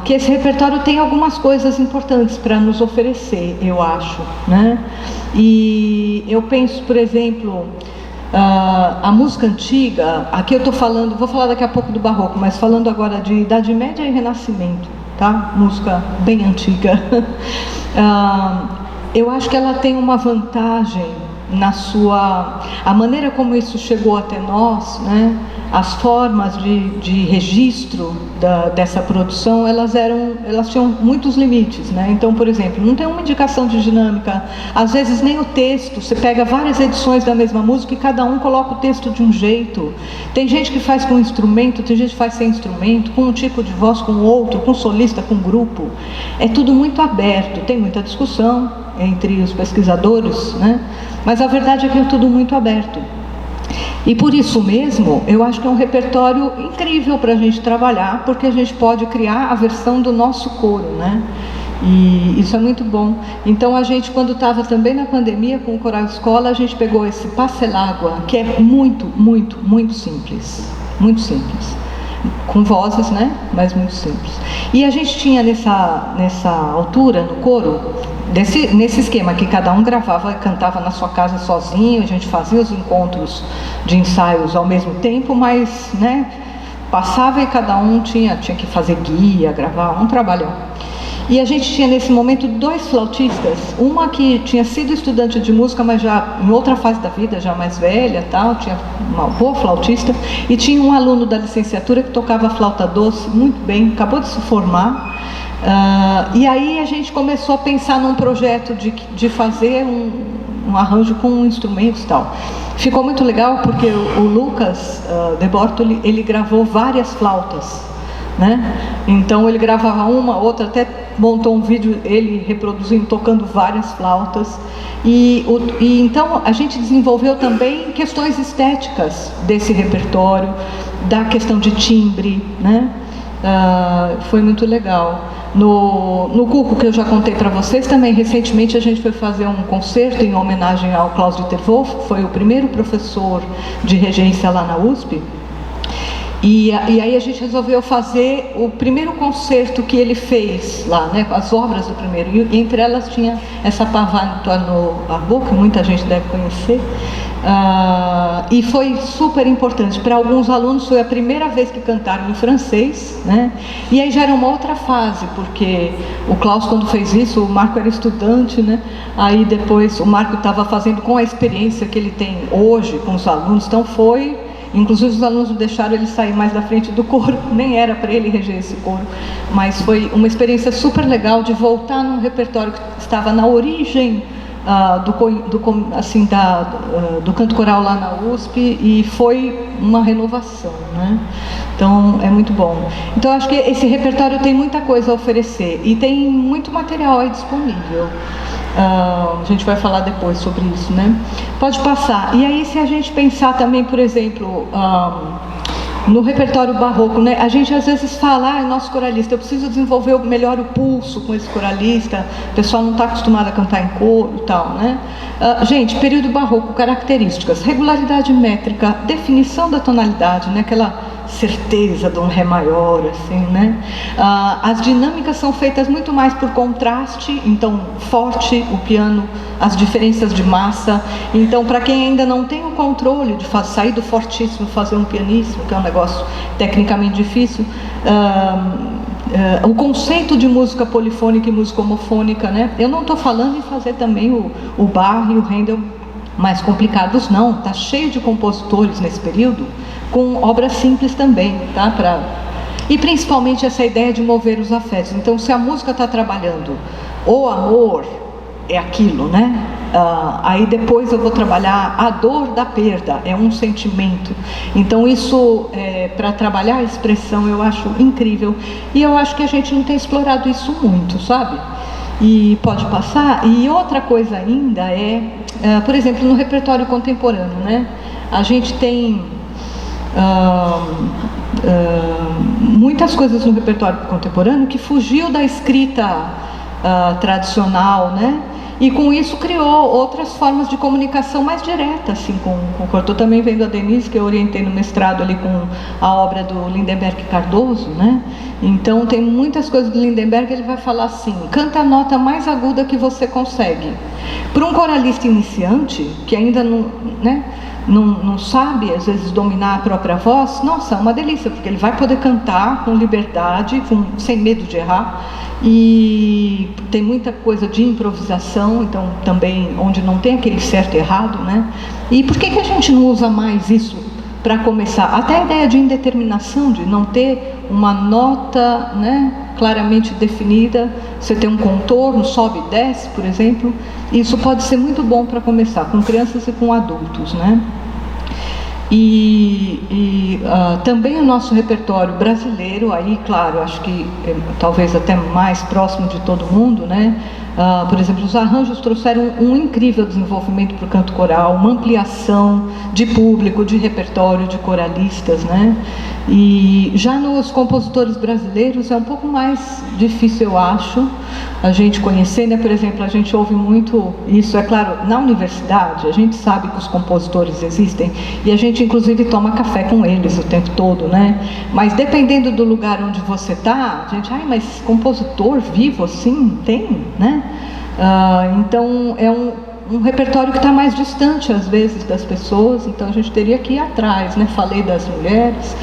que esse repertório tem algumas coisas importantes para nos oferecer, eu acho, né? E eu penso, por exemplo, a música antiga, aqui eu estou falando, vou falar daqui a pouco do barroco, mas falando agora de Idade Média e Renascimento, tá? Música bem antiga. Eu acho que ela tem uma vantagem a maneira como isso chegou até nós, né? As formas de registro dessa produção, elas tinham muitos limites, né? Então, por exemplo, não tem uma indicação de dinâmica, às vezes nem o texto. Você pega várias edições da mesma música e cada um coloca o texto de um jeito. Tem gente que faz com instrumento, tem gente que faz sem instrumento, com um tipo de voz, com outro, com solista, com grupo. É tudo muito aberto, tem muita discussão entre os pesquisadores, né? Mas a verdade é que é tudo muito aberto. E por isso mesmo, eu acho que é um repertório incrível para a gente trabalhar, porque a gente pode criar a versão do nosso coro, né? E isso é muito bom. Então a gente, quando estava também na pandemia com o Coral Escola, a gente pegou esse Passelágua, que é muito, muito, muito simples. Muito simples. Com vozes, né? Mas muito simples. E a gente tinha nessa altura, no coro, nesse esquema que cada um gravava e cantava na sua casa sozinho, a gente fazia os encontros de ensaios ao mesmo tempo, mas, né, passava e cada um tinha que fazer guia, gravar, um trabalhão. E a gente tinha nesse momento 2 flautistas, uma que tinha sido estudante de música, mas já em outra fase da vida, já mais velha, tal, tinha uma boa flautista, e tinha um aluno da licenciatura que tocava flauta doce muito bem, acabou de se formar. E aí a gente começou a pensar num projeto de fazer um arranjo com instrumentos e tal. Ficou muito legal porque o Lucas de Bortoli, ele gravou várias flautas, né? Então ele gravava uma, outra, até montou um vídeo ele reproduzindo, tocando várias flautas. E então a gente desenvolveu também questões estéticas desse repertório, da questão de timbre, né? Foi muito legal. No Cuco, que eu já contei para vocês, também recentemente a gente foi fazer um concerto em homenagem ao Klaus-Dieter Wolff, que foi o primeiro professor de regência lá na USP. E aí a gente resolveu fazer o primeiro concerto que ele fez lá, né, as obras do primeiro. E entre elas tinha essa Pavane no Arbo, que muita gente deve conhecer. E foi super importante. Para alguns alunos foi a primeira vez que cantaram em francês, né? E aí já era uma outra fase, porque o Klaus, quando fez isso, o Marco era estudante, né? Aí depois o Marco estava fazendo com a experiência que ele tem hoje com os alunos, então foi Inclusive os alunos deixaram ele sair mais da frente do coro, nem era para ele reger esse coro, mas foi uma experiência super legal de voltar num repertório que estava na origem do canto coral lá na USP, e foi uma renovação, né? Então é muito bom. Então acho que esse repertório tem muita coisa a oferecer e tem muito material aí disponível. A gente vai falar depois sobre isso, né? Pode passar. E aí, se a gente pensar também, por exemplo, no repertório barroco, né? A gente às vezes fala, nosso coralista, eu preciso desenvolver melhor o pulso com esse coralista, o pessoal não está acostumado a cantar em coro e tal, né? Gente, período barroco, características, regularidade métrica, definição da tonalidade, né? Aquela certeza de um ré maior, assim, né? As dinâmicas são feitas muito mais por contraste, então forte o piano, as diferenças de massa. Então, para quem ainda não tem o controle de sair do fortíssimo, fazer um pianíssimo, que é um negócio tecnicamente difícil, o conceito de música polifônica e música homofônica, né? Eu não estou falando em fazer também o Bach e o Handel mais complicados, não. Está cheio de compositores nesse período com obras simples também, tá? E principalmente essa ideia de mover os afetos. Então, se a música está trabalhando o amor, é aquilo, né? Aí depois eu vou trabalhar a dor da perda, é um sentimento. Então isso, para trabalhar a expressão, eu acho incrível. E eu acho que a gente não tem explorado isso muito, sabe? E pode passar. E outra coisa ainda por exemplo, no repertório contemporâneo, né? A gente tem muitas coisas no repertório contemporâneo que fugiu da escrita tradicional, né? E com isso criou outras formas de comunicação mais direta, assim, com o coro. Estou também vendo a Denise, que eu orientei no mestrado ali com a obra do Lindenberg Cardoso, né? Então tem muitas coisas do Lindenberg, ele vai falar assim: canta a nota mais aguda que você consegue. Para um coralista iniciante, que ainda não sabe, às vezes, dominar a própria voz, nossa, é uma delícia, porque ele vai poder cantar com liberdade, sem medo de errar, e tem muita coisa de improvisação, então também onde não tem aquele certo e errado, né? E por que a gente não usa mais isso para começar? Até a ideia de indeterminação, de não ter uma nota, né, claramente definida, você tem um contorno, sobe e desce, por exemplo, isso pode ser muito bom para começar, com crianças e com adultos, né? Também o nosso repertório brasileiro, aí, claro, acho que talvez até mais próximo de todo mundo, né? Por exemplo, os arranjos trouxeram um incrível desenvolvimento para o canto coral, uma ampliação de público, de repertório, de coralistas, né? E já nos compositores brasileiros é um pouco mais difícil, eu acho, a gente conhecer, né? Por exemplo, a gente ouve muito isso, é claro, na universidade, a gente sabe que os compositores existem e a gente inclusive toma café com eles o tempo todo, né? Mas dependendo do lugar onde você está, a gente, mas compositor vivo assim, tem, né? Então é um repertório que está mais distante às vezes das pessoas, então a gente teria que ir atrás, né? Falei das mulheres,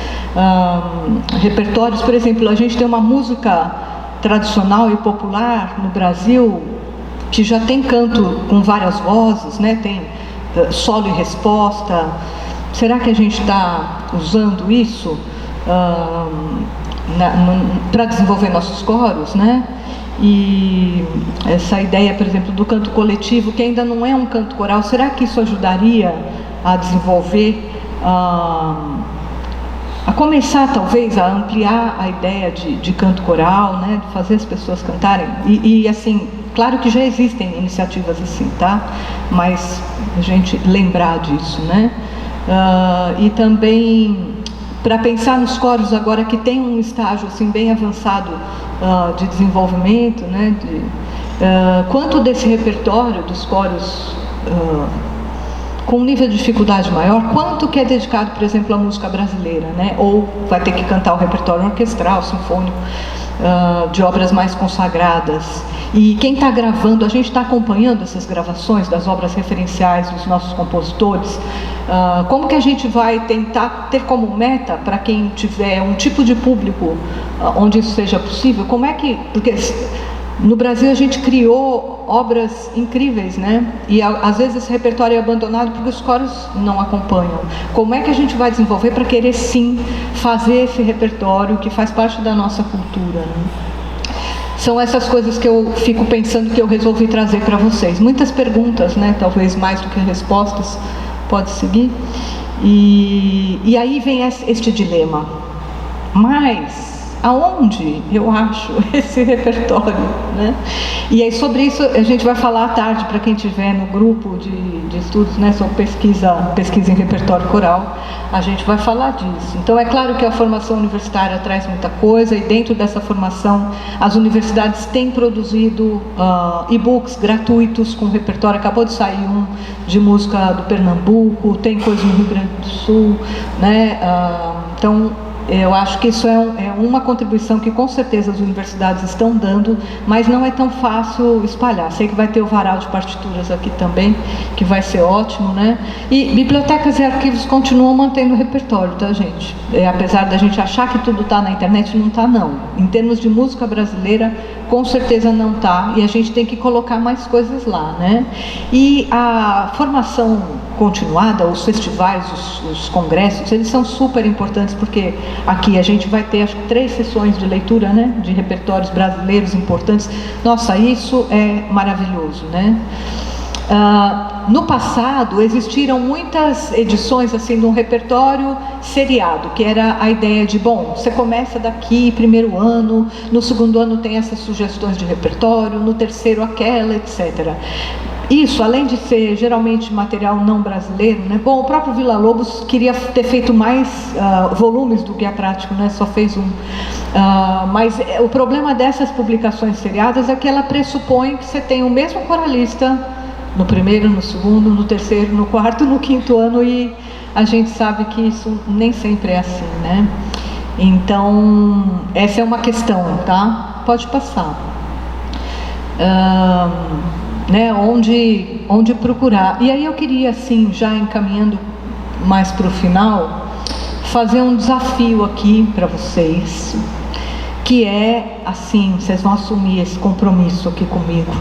repertórios, por exemplo, a gente tem uma música tradicional e popular no Brasil que já tem canto com várias vozes, né? Tem solo e resposta. Será que a gente está usando isso para desenvolver nossos coros, né? E essa ideia, por exemplo, do canto coletivo, que ainda não é um canto coral, será que isso ajudaria a desenvolver, a começar talvez a ampliar a ideia de canto coral, né? De fazer as pessoas cantarem? E assim, claro que já existem iniciativas assim, tá? Mas a gente lembrar disso, né? E também para pensar nos coros agora que tem um estágio assim bem avançado de desenvolvimento, né? Quanto desse repertório dos coros com um nível de dificuldade maior, quanto que é dedicado, por exemplo, à música brasileira, né? Ou vai ter que cantar o repertório orquestral, sinfônico, de obras mais consagradas. E quem está gravando, a gente está acompanhando essas gravações das obras referenciais dos nossos compositores. Como que a gente vai tentar ter como meta, para quem tiver um tipo de público onde isso seja possível, como é que... Porque No Brasil a gente criou obras incríveis, né? E às vezes esse repertório é abandonado porque os coros não acompanham. Como é que a gente vai desenvolver para querer sim fazer esse repertório que faz parte da nossa cultura, né? São essas coisas que eu fico pensando que eu resolvi trazer para vocês. Muitas perguntas, né? Talvez mais do que respostas. Pode seguir. E aí vem este dilema. Mas aonde eu acho esse repertório, né? E aí sobre isso a gente vai falar à tarde para quem estiver no grupo de estudos, né, sobre pesquisa em repertório coral, a gente vai falar disso. Então é claro que a formação universitária traz muita coisa, e dentro dessa formação as universidades têm produzido e-books gratuitos com repertório. Acabou de sair um de música do Pernambuco, tem coisa no Rio Grande do Sul, né? Então eu acho que isso é uma contribuição que com certeza as universidades estão dando, mas não é tão fácil espalhar. Sei que vai ter o varal de partituras aqui também, que vai ser ótimo, né? E bibliotecas e arquivos continuam mantendo o repertório, tá, gente? Apesar da gente achar que tudo está na internet, não está, não. Em termos de música brasileira, com certeza não está, e a gente tem que colocar mais coisas lá, né? E a formação continuada, os festivais, os congressos, eles são super importantes, porque aqui a gente vai ter, acho que 3 sessões de leitura, né, de repertórios brasileiros importantes. Nossa, isso é maravilhoso, né? No passado existiram muitas edições assim de um repertório seriado, que era a ideia de, bom, você começa daqui, primeiro ano, no segundo ano tem essas sugestões de repertório, no terceiro aquela, etc. Isso, além de ser geralmente material não brasileiro, né? Bom, o próprio Villa-Lobos queria ter feito mais volumes do Guia Prático, né? Só fez um. Mas o problema dessas publicações seriadas é que ela pressupõe que você tem o mesmo coralista no primeiro, no segundo, no terceiro, no quarto, no quinto ano, e a gente sabe que isso nem sempre é assim, né? Então, essa é uma questão, tá? Pode passar. Né, onde procurar. E aí eu queria, assim, já encaminhando mais para o final, fazer um desafio aqui para vocês, que é, assim, vocês vão assumir esse compromisso aqui comigo,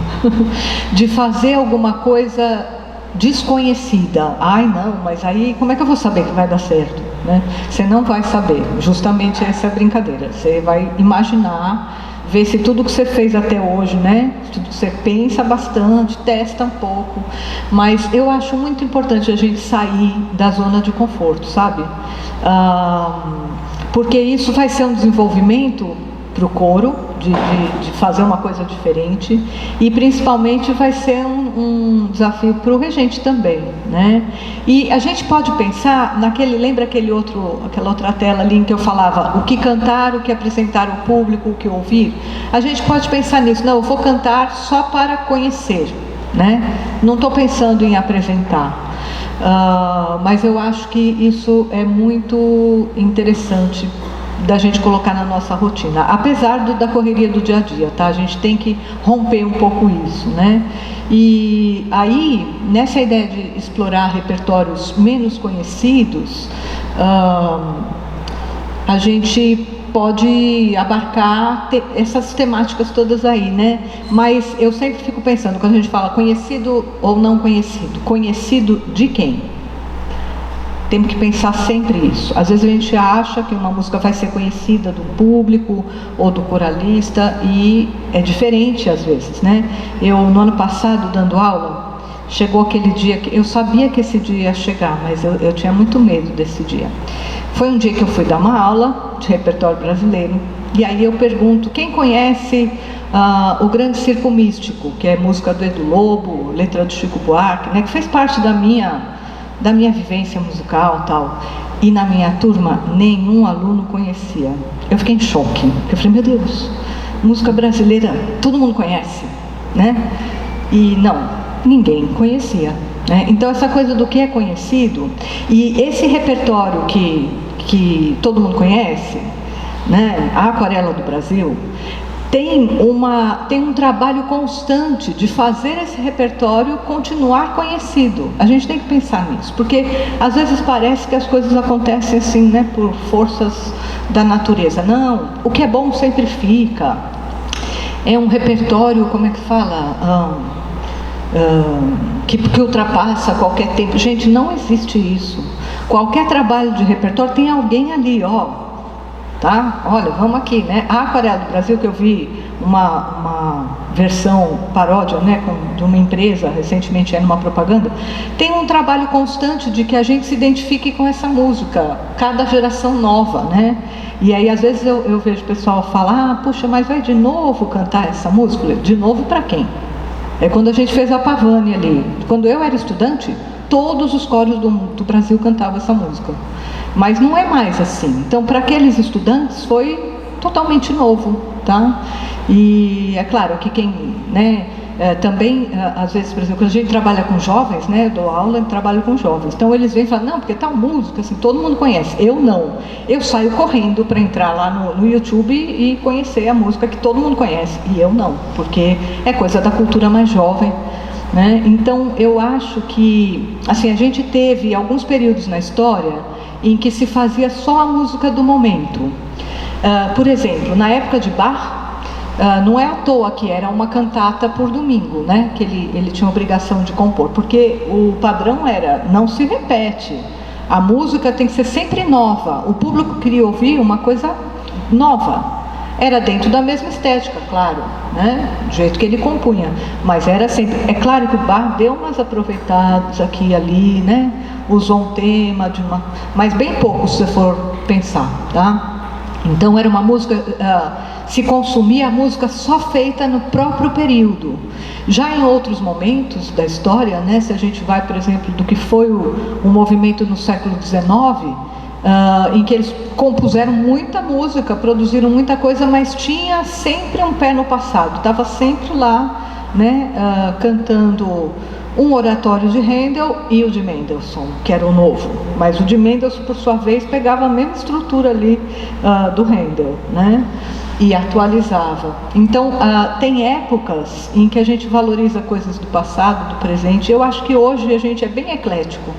de fazer alguma coisa desconhecida. Ai, não, mas aí como é que eu vou saber que vai dar certo, né? Você não vai saber, justamente essa é a brincadeira. Você vai imaginar, ver se tudo que você fez até hoje, né? Tudo que você pensa bastante, testa um pouco. Mas eu acho muito importante a gente sair da zona de conforto, sabe? Porque isso vai ser um desenvolvimento para o coro, de fazer uma coisa diferente, e principalmente vai ser um desafio para o regente também, né? E a gente pode pensar lembra aquela outra tela ali em que eu falava o que cantar, o que apresentar ao público, o que ouvir? A gente pode pensar nisso. Não, eu vou cantar só para conhecer, né? Não estou pensando em apresentar. Mas eu acho que isso é muito interessante da gente colocar na nossa rotina, apesar da correria do dia a dia, tá? A gente tem que romper um pouco isso, né? E aí, nessa ideia de explorar repertórios menos conhecidos, a gente pode abarcar essas temáticas todas aí, né? Mas eu sempre fico pensando, quando a gente fala conhecido ou não conhecido, conhecido de quem? Temos que pensar sempre isso. Às vezes a gente acha que uma música vai ser conhecida do público ou do coralista, e é diferente às vezes, né? Eu, no ano passado, dando aula, chegou aquele dia que eu sabia que esse dia ia chegar, mas eu tinha muito medo desse dia. Foi um dia que eu fui dar uma aula de repertório brasileiro, e aí eu pergunto, quem conhece o Grande Circo Místico, que é música do Edu Lobo, letra do Chico Buarque, né, que fez parte da minha vivência musical e tal. E na minha turma, nenhum aluno conhecia. Eu fiquei em choque. Eu falei, meu Deus, música brasileira, todo mundo conhece, né? E não, ninguém conhecia, né? Então, essa coisa do que é conhecido, e esse repertório que todo mundo conhece, né? A Aquarela do Brasil, tem um trabalho constante de fazer esse repertório continuar conhecido. A gente tem que pensar nisso, porque às vezes parece que as coisas acontecem assim, né, por forças da natureza. Não, o que é bom sempre fica. é um repertório, como é que fala? Que ultrapassa qualquer tempo. Gente, não existe isso. Qualquer trabalho de repertório tem alguém ali, ó, tá? Olha, vamos aqui, né? A Aquarela do Brasil, que eu vi uma versão paródia, né, de uma empresa, recentemente numa propaganda, tem um trabalho constante de que a gente se identifique com essa música, cada geração nova, né? E aí, às vezes, eu vejo o pessoal falar, puxa, mas vai de novo cantar essa música? De novo para quem? É quando a gente fez a Pavane ali. Quando eu era estudante, todos os coros do Brasil cantavam essa música. Mas não é mais assim. Então, para aqueles estudantes, foi totalmente novo, tá? E é claro que quem, né, também, às vezes, por exemplo, quando a gente trabalha com jovens, né, eu dou aula e trabalho com jovens, então eles vêm e falam, não, porque tal música, assim, todo mundo conhece. Eu não. Eu saio correndo para entrar lá no YouTube e conhecer a música que todo mundo conhece, e eu não, porque é coisa da cultura mais jovem, né? Então, eu acho que, assim, a gente teve alguns períodos na história em que se fazia só a música do momento. Por exemplo, na época de Bach, não é à toa que era uma cantata por domingo, né? Que ele tinha a obrigação de compor, porque o padrão era, não se repete, a música tem que ser sempre nova, o público queria ouvir uma coisa nova, era dentro da mesma estética, claro, né? Do jeito que ele compunha, mas era sempre, é claro que o Bach deu umas aproveitadas aqui e ali, né? Usou um tema mas bem pouco, se você for pensar, tá? Então era uma música, se consumia a música só feita no próprio período. Já em outros momentos da história, né, se a gente vai, por exemplo, do que foi o movimento no século XIX, em que eles compuseram muita música, produziram muita coisa, mas tinha sempre um pé no passado, estava sempre lá, né, cantando um oratório de Handel e o de Mendelssohn, que era o novo, mas o de Mendelssohn, por sua vez, pegava a mesma estrutura ali do Handel, né? E atualizava. Então, tem épocas em que a gente valoriza coisas do passado, do presente. Eu acho que hoje a gente é bem eclético.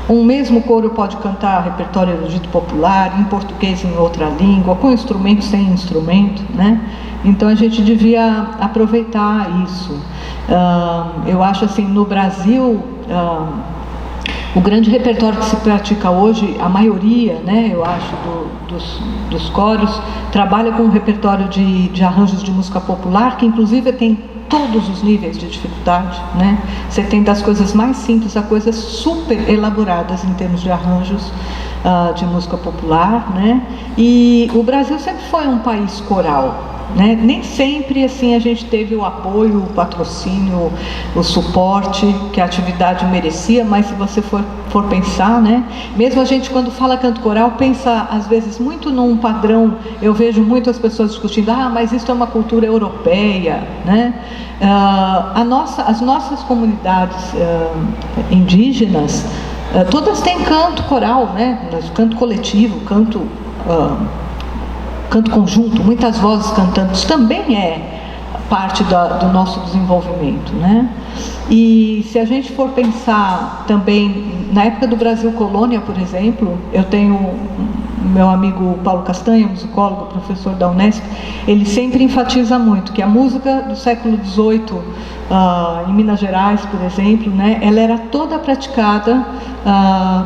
Um mesmo coro pode cantar repertório erudito popular, em português, em outra língua, com instrumento, sem instrumento, né? Então a gente devia aproveitar isso. Eu acho assim, no Brasil, o grande repertório que se pratica hoje, a maioria, né, eu acho, dos coros, trabalha com um repertório de arranjos de música popular, que inclusive tem todos os níveis de dificuldade, né? Você tem das coisas mais simples a coisas super elaboradas em termos de arranjos de música popular, né? E o Brasil sempre foi um país coral, né? Nem sempre assim a gente teve o apoio, o patrocínio, o suporte que a atividade merecia, mas se você for pensar, né? Mesmo a gente, quando fala canto coral, pensa às vezes muito num padrão. Eu vejo muitas pessoas discutindo, mas isso é uma cultura europeia, né? As nossas comunidades indígenas, todas têm canto coral, né? Canto coletivo, canto conjunto, muitas vozes cantando, isso também é parte do nosso desenvolvimento, né? E se a gente for pensar também, na época do Brasil Colônia, por exemplo, eu tenho meu amigo Paulo Castanha, musicólogo, professor da Unesp, ele sempre enfatiza muito que a música do século XVIII, em Minas Gerais, por exemplo, né, ela era toda praticada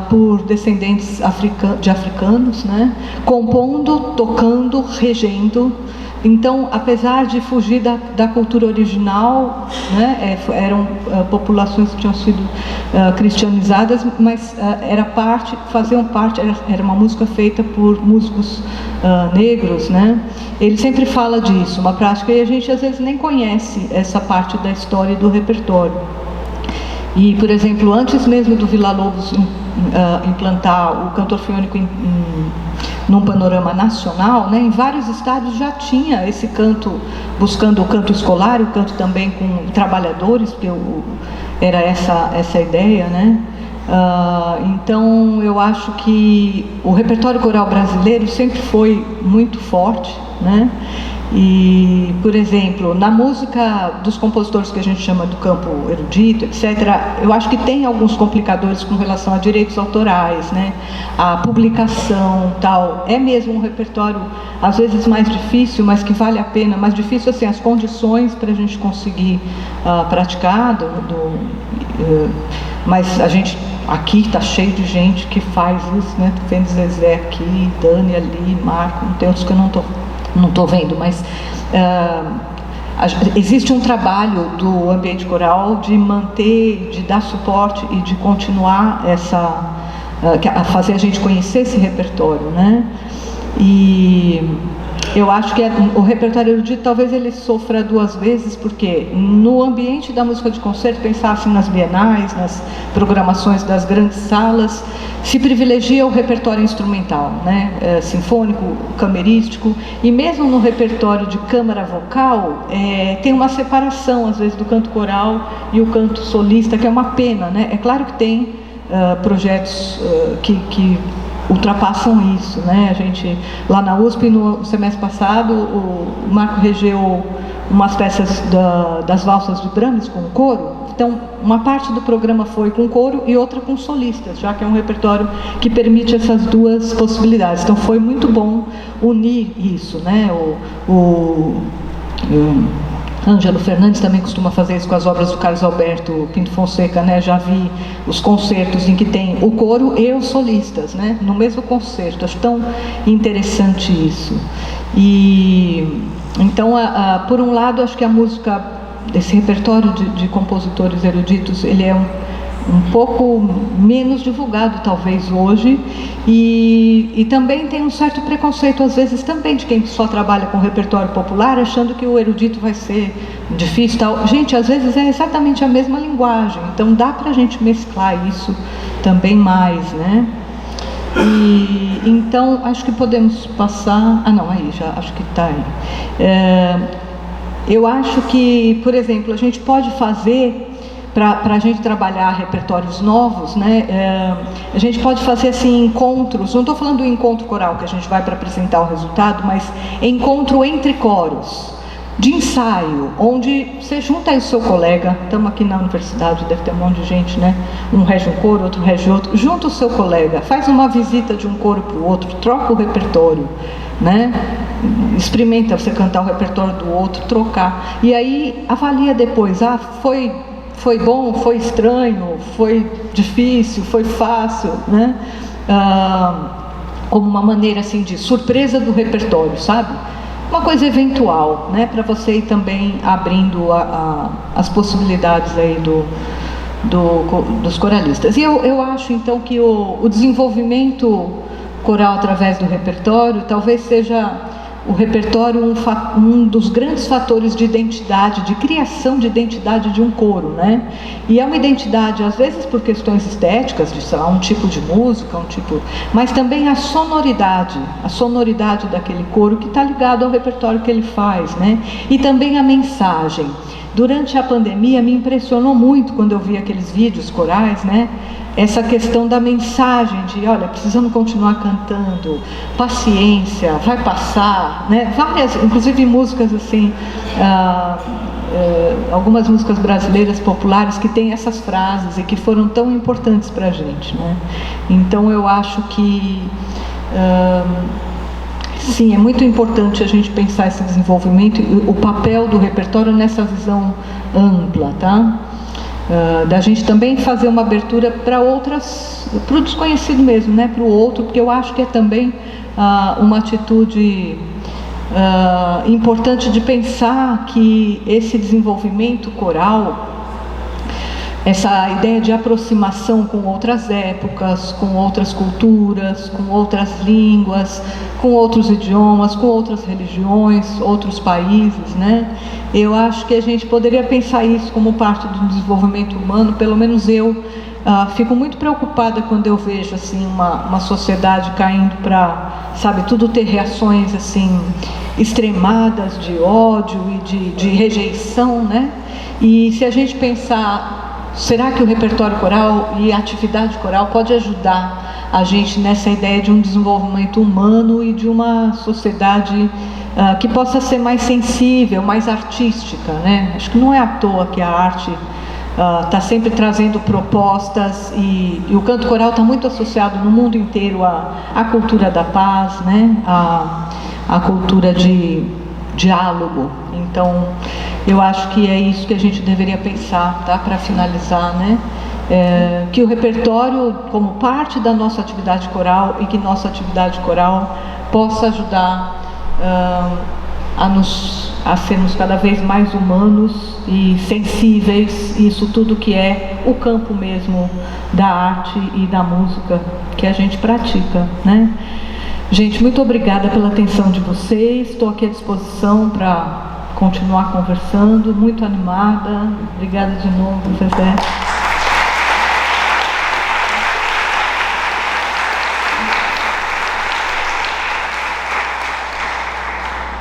por descendentes de africanos, né, compondo, tocando, regendo. Então, apesar de fugir da cultura original, né, eram populações que tinham sido cristianizadas, mas faziam parte, era uma música feita por músicos negros, né? Ele sempre fala disso, uma prática, e a gente às vezes nem conhece essa parte da história e do repertório. E, por exemplo, antes mesmo do Villa-Lobos implantar o canto orfeônico num panorama nacional, né, em vários estados já tinha esse canto, buscando o canto escolar, o canto também com trabalhadores, porque era essa a ideia, né? Então, eu acho que o repertório coral brasileiro sempre foi muito forte, né? E, por exemplo, na música dos compositores que a gente chama do campo erudito, etc., eu acho que tem alguns complicadores com relação a direitos autorais, né? A publicação, tal. É mesmo um repertório, às vezes, mais difícil, mas que vale a pena. Mais difícil, assim, as condições para a gente conseguir praticar. Mas a gente, aqui está cheio de gente que faz isso, né? Vendo Zezé aqui, Dani ali, Marco, tem outros que eu não estou vendo, mas existe um trabalho do ambiente coral de manter, de dar suporte e de continuar a fazer a gente conhecer esse repertório, né? E eu acho que o repertório erudito talvez ele sofra duas vezes, porque no ambiente da música de concerto, pensar assim nas bienais, nas programações das grandes salas, se privilegia o repertório instrumental, né? Sinfônico, camerístico, e mesmo no repertório de câmara vocal, tem uma separação, às vezes, do canto coral e o canto solista, que é uma pena, né? É claro que tem projetos que ultrapassam isso, né? A gente, lá na USP, no semestre passado, o Marco regeu umas peças das valsas do Brahms com coro. Então, uma parte do programa foi com coro e outra com solistas, já que é um repertório que permite essas duas possibilidades. Então, foi muito bom unir isso, né? Ângelo Fernandes também costuma fazer isso com as obras do Carlos Alberto Pinto Fonseca, né? Já vi os concertos em que tem o coro e os solistas, né? No mesmo concerto. Acho tão interessante isso. E então, por um lado, acho que a música, esse repertório de compositores eruditos, ele é um pouco menos divulgado, talvez, hoje, e também tem um certo preconceito, às vezes, também de quem só trabalha com repertório popular, achando que o erudito vai ser difícil, tal. Gente, às vezes é exatamente a mesma linguagem, então dá pra gente mesclar isso também mais, né? E então, acho que podemos passar... aí, já acho que está aí. Eu acho que, por exemplo, a gente pode fazer... Para a gente trabalhar repertórios novos, né? A gente pode fazer assim encontros, não estou falando do encontro coral que a gente vai para apresentar o resultado, mas encontro entre coros, de ensaio, onde você junta aí o seu colega, estamos aqui na universidade, deve ter um monte de gente, né? Um rege um coro, outro rege outro, junta o seu colega, faz uma visita de um coro para o outro, troca o repertório, né? Experimenta você cantar o repertório do outro, trocar, e aí avalia depois, foi bom, foi estranho, foi difícil, foi fácil, né? Como uma maneira assim de surpresa do repertório, sabe? Uma coisa eventual, né? Para você ir também abrindo as possibilidades aí dos coralistas. E eu acho então que o desenvolvimento coral através do repertório talvez seja o repertório um dos grandes fatores de identidade, de criação de identidade de um coro, né? E é uma identidade, às vezes, por questões estéticas, de, sei lá, um tipo de música, mas também a sonoridade daquele coro que está ligado ao repertório que ele faz, né? E também a mensagem. Durante a pandemia, me impressionou muito quando eu vi aqueles vídeos corais, né? Essa questão da mensagem de, olha, precisamos continuar cantando, paciência, vai passar, né? Várias, inclusive músicas assim, algumas músicas brasileiras populares que têm essas frases e que foram tão importantes para a gente, né? Então eu acho que, sim, é muito importante a gente pensar esse desenvolvimento e o papel do repertório nessa visão ampla, tá? Da gente também fazer uma abertura para outras, para o desconhecido mesmo, né? Para o outro, porque eu acho que é também uma atitude importante de pensar que esse desenvolvimento coral, essa ideia de aproximação com outras épocas, com outras culturas, com outras línguas, com outros idiomas, com outras religiões, outros países, né? Eu acho que a gente poderia pensar isso como parte do desenvolvimento humano, pelo menos eu fico muito preocupada quando eu vejo assim uma sociedade caindo para, sabe, tudo ter reações assim extremadas de ódio e de rejeição, né? E se a gente pensar será que o repertório coral e a atividade coral pode ajudar a gente nessa ideia de um desenvolvimento humano e de uma sociedade que possa ser mais sensível, mais artística, né? Acho que não é à toa que a arte está sempre trazendo propostas e o canto coral está muito associado no mundo inteiro à cultura da paz, né? À cultura de diálogo. Então, eu acho que é isso que a gente deveria pensar, tá? Para finalizar, né? Que o repertório, como parte da nossa atividade coral, e que nossa atividade coral possa ajudar a sermos cada vez mais humanos e sensíveis, isso tudo que é o campo mesmo da arte e da música que a gente pratica, né? Gente, muito obrigada pela atenção de vocês, estou aqui à disposição para continuar conversando, muito animada. Obrigada de novo, Zezé.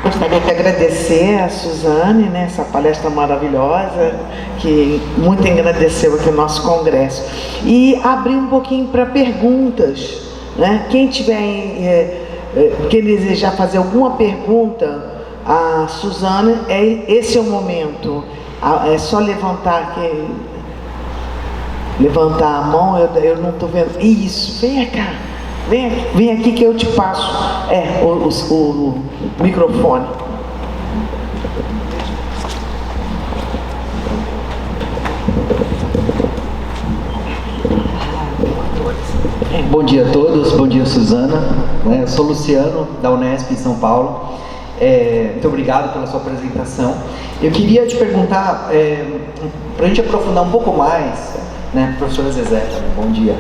Gostaria de agradecer a Suzane, né, essa palestra maravilhosa, que muito engrandeceu aqui o nosso congresso. E abrir um pouquinho para perguntas, né? Quem tiver, quem desejar fazer alguma pergunta a Suzane, esse é o momento. É só levantar aqui, levantar a mão, eu não estou vendo. Isso, vem cá. Vem aqui que eu te passo o microfone. Bom dia a todos, bom dia Suzana. Eu sou Luciano, da Unesp em São Paulo. Muito obrigado pela sua apresentação. Eu queria te perguntar, para a gente aprofundar um pouco mais, né, professora Zezé, bom dia.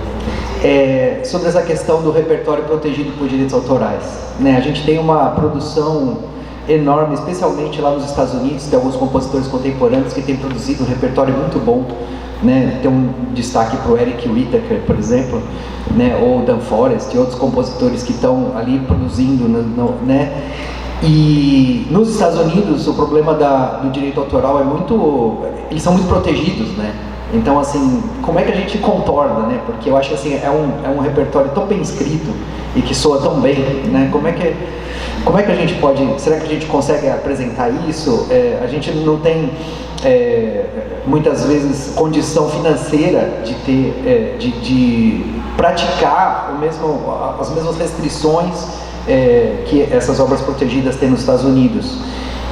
Sobre essa questão do repertório protegido por direitos autorais, né? A gente tem uma produção enorme, especialmente lá nos Estados Unidos, tem alguns compositores contemporâneos que têm produzido um repertório muito bom, né? Tem um destaque para o Eric Whittaker, por exemplo, né? Ou Dan Forest e outros compositores que estão ali produzindo, né? E nos Estados Unidos o problema do direito autoral eles são muito protegidos, né? Então, assim, como é que a gente contorna, né? Porque eu acho que assim, é um repertório tão bem escrito e que soa tão bem, né? Como é que a gente pode, será que a gente consegue apresentar isso? A gente não tem, muitas vezes, condição financeira de ter, de praticar as mesmas restrições que essas obras protegidas têm nos Estados Unidos.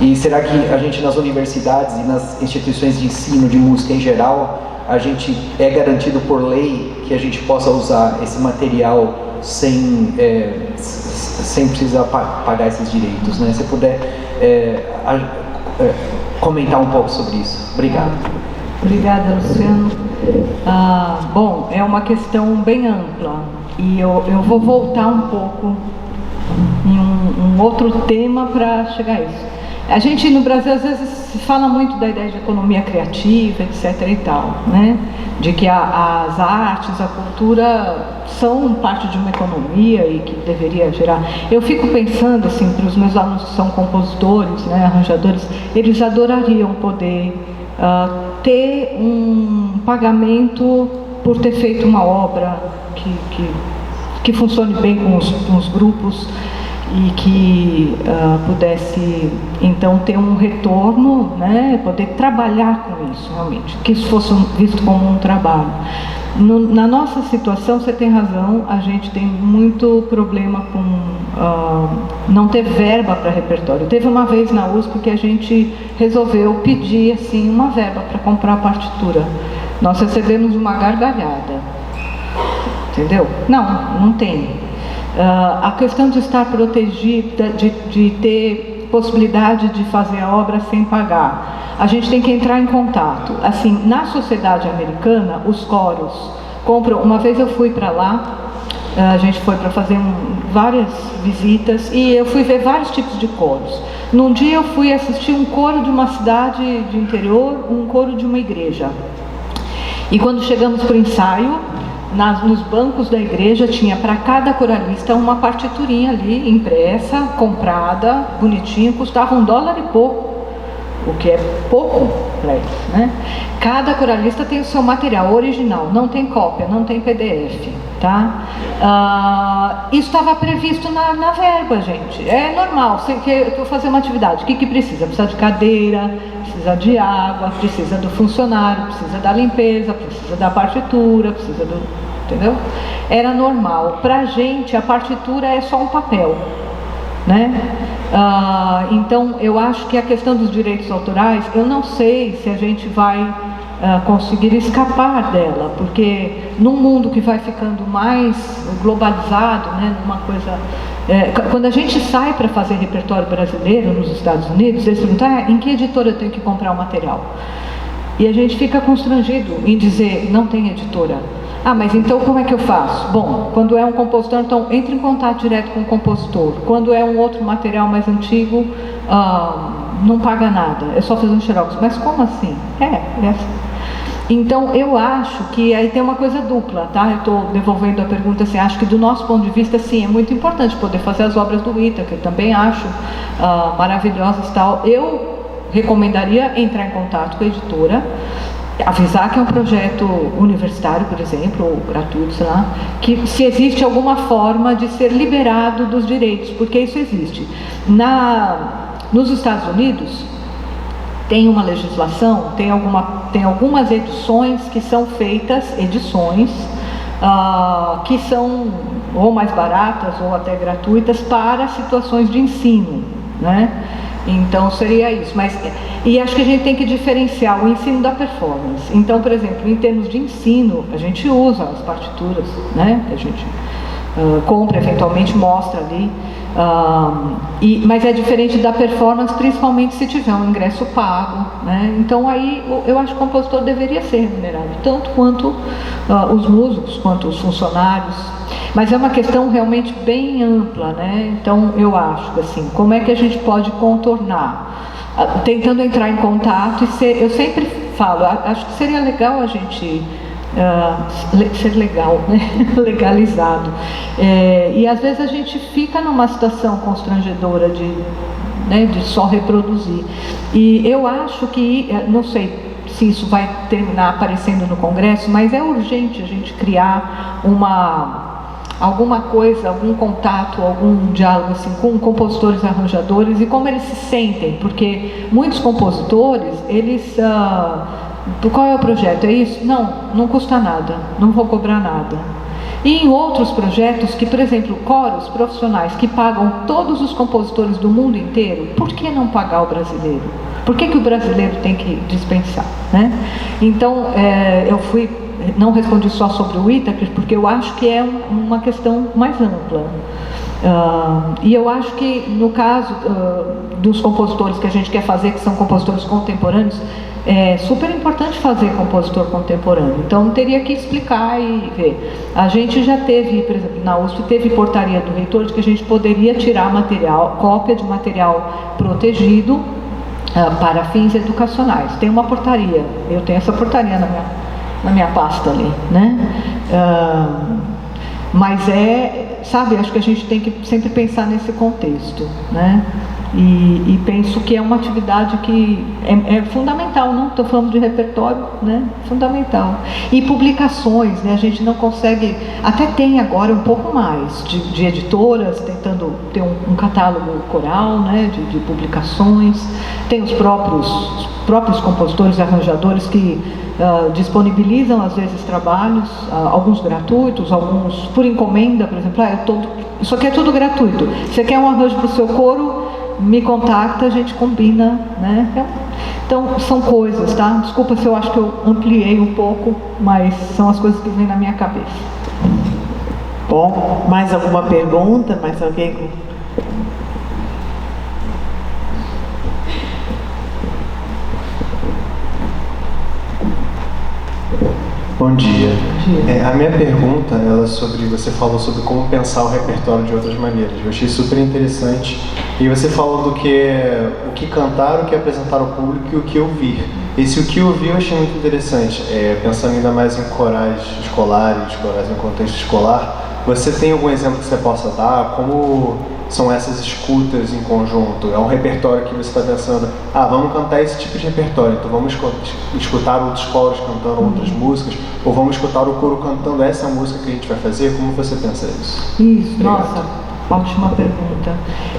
E será que a gente nas universidades e nas instituições de ensino de música em geral, a gente é garantido por lei que a gente possa usar esse material sem precisar pagar esses direitos, né? Se puder comentar um pouco sobre isso. Obrigado. Obrigada, Luciano. Bom, é uma questão bem ampla e eu vou voltar um pouco em um outro tema para chegar a isso. A gente no Brasil às vezes se fala muito da ideia de economia criativa, etc e tal, né? De que as artes, a cultura são parte de uma economia e que deveria gerar. Eu fico pensando assim, para os meus alunos que são compositores, né, arranjadores, eles adorariam poder ter um pagamento por ter feito uma obra que funcione bem com os grupos e que pudesse então ter um retorno, né, poder trabalhar com isso realmente, que isso fosse visto como um trabalho. Na nossa situação, você tem razão, a gente tem muito problema com não ter verba para repertório. Teve uma vez na USP que a gente resolveu pedir assim, uma verba para comprar a partitura. Nós recebemos uma gargalhada, entendeu? Não tem. A questão de estar protegida, de ter possibilidade de fazer a obra sem pagar, a gente tem que entrar em contato. Assim, na sociedade americana, os coros compram. Uma vez eu fui para lá, a gente foi para fazer várias visitas e eu fui ver vários tipos de coros. Num dia eu fui assistir um coro de uma cidade de interior, um coro de uma igreja. E quando chegamos para o ensaio, nos bancos da igreja tinha para cada coralista uma partiturinha ali, impressa, comprada, bonitinha, custava $1 e pouco o que é pouco para eles, né? Cada coralista tem o seu material original, não tem cópia, não tem PDF, tá? Isso estava previsto na verba, gente. É normal, eu vou fazer uma atividade, o que precisa? Precisa de cadeira, precisa de água, precisa do funcionário, precisa da limpeza, precisa da partitura, precisa do... entendeu? Era normal. Pra gente, a partitura é só um papel, né? Então, eu acho que a questão dos direitos autorais, eu não sei se a gente vai conseguir escapar dela, porque num mundo que vai ficando mais globalizado, né, numa coisa... quando a gente sai para fazer repertório brasileiro nos Estados Unidos, eles perguntam, em que editora eu tenho que comprar o material? E a gente fica constrangido em dizer, não tem editora. Mas então como é que eu faço? Bom, quando é um compositor, então entre em contato direto com o compositor. Quando é um outro material mais antigo, não paga nada, é só fazer um xerox. Mas como assim? É assim. Então eu acho que aí tem uma coisa dupla, tá? Eu estou devolvendo a pergunta assim, acho que do nosso ponto de vista, sim, é muito importante poder fazer as obras do ITA, que eu também acho maravilhosas e tal. Eu recomendaria entrar em contato com a editora, avisar que é um projeto universitário, por exemplo, ou gratuito, sei lá, que se existe alguma forma de ser liberado dos direitos, porque isso existe. Nos Estados Unidos, tem uma legislação, tem algumas edições que são feitas, que são ou mais baratas ou até gratuitas para situações de ensino, né? Então seria isso, e acho que a gente tem que diferenciar o ensino da performance. Então, por exemplo, em termos de ensino, a gente usa as partituras, né, que a gente compra, eventualmente mostra ali, mas é diferente da performance, principalmente se tiver um ingresso pago, né? Então aí eu acho que o compositor deveria ser remunerado, tanto quanto os músicos, quanto os funcionários. Mas é uma questão realmente bem ampla, né? Então eu acho que assim, como é que a gente pode contornar? Tentando entrar em contato eu sempre falo, acho que seria legal a gente ser legal, né? Legalizado. E às vezes a gente fica numa situação constrangedora de só reproduzir. E eu acho que, não sei se isso vai terminar aparecendo no Congresso, mas é urgente a gente criar alguma coisa, algum contato, algum diálogo assim, com compositores e arranjadores e como eles se sentem, porque muitos compositores, eles... qual é o projeto? É isso? Não custa nada, não vou cobrar nada. E em outros projetos, que por exemplo, coros profissionais que pagam todos os compositores do mundo inteiro, por que não pagar o brasileiro? Por que o brasileiro tem que dispensar, né? Então, não respondi só sobre o Ítaca, porque eu acho que é uma questão mais ampla. E eu acho que no caso dos compositores que a gente quer fazer, que são compositores contemporâneos, é super importante fazer compositor contemporâneo. Então teria que explicar e ver. A gente já teve, por exemplo, na USP, teve portaria do reitor de que a gente poderia tirar cópia de material protegido para fins educacionais. Tem uma portaria, eu tenho essa portaria na minha pasta ali, né? Mas sabe, acho que a gente tem que sempre pensar nesse contexto, né? E penso que é uma atividade que é fundamental, não estou falando de repertório, né? Fundamental. E publicações, né? A gente não consegue, até tem agora um pouco mais de editoras tentando ter um catálogo coral, né? De publicações. Tem os próprios compositores e arranjadores que disponibilizam às vezes trabalhos, alguns gratuitos, alguns por encomenda, por exemplo, isso aqui é tudo gratuito. Você quer um arranjo para o seu coro? Me contacta, a gente combina, né? Então, são coisas, tá? Desculpa se eu acho que eu ampliei um pouco, mas são as coisas que vêm na minha cabeça. Bom, mais alguma pergunta? Mais alguém? Bom dia. A minha pergunta, você falou sobre como pensar o repertório de outras maneiras. Eu achei super interessante. E você falou do que o que cantar, o que apresentar ao público e o que ouvir. Esse o que ouvir eu achei muito interessante. Pensando ainda mais em corais escolares, corais em contexto escolar, Você tem algum exemplo que você possa dar? Como são essas escutas em conjunto? É um repertório que você está pensando, vamos cantar esse tipo de repertório, então vamos escutar outros coros cantando outras músicas, ou vamos escutar o coro cantando essa música que a gente vai fazer? Como você pensa isso? Isso, Obrigado. nossa, ótima pergunta.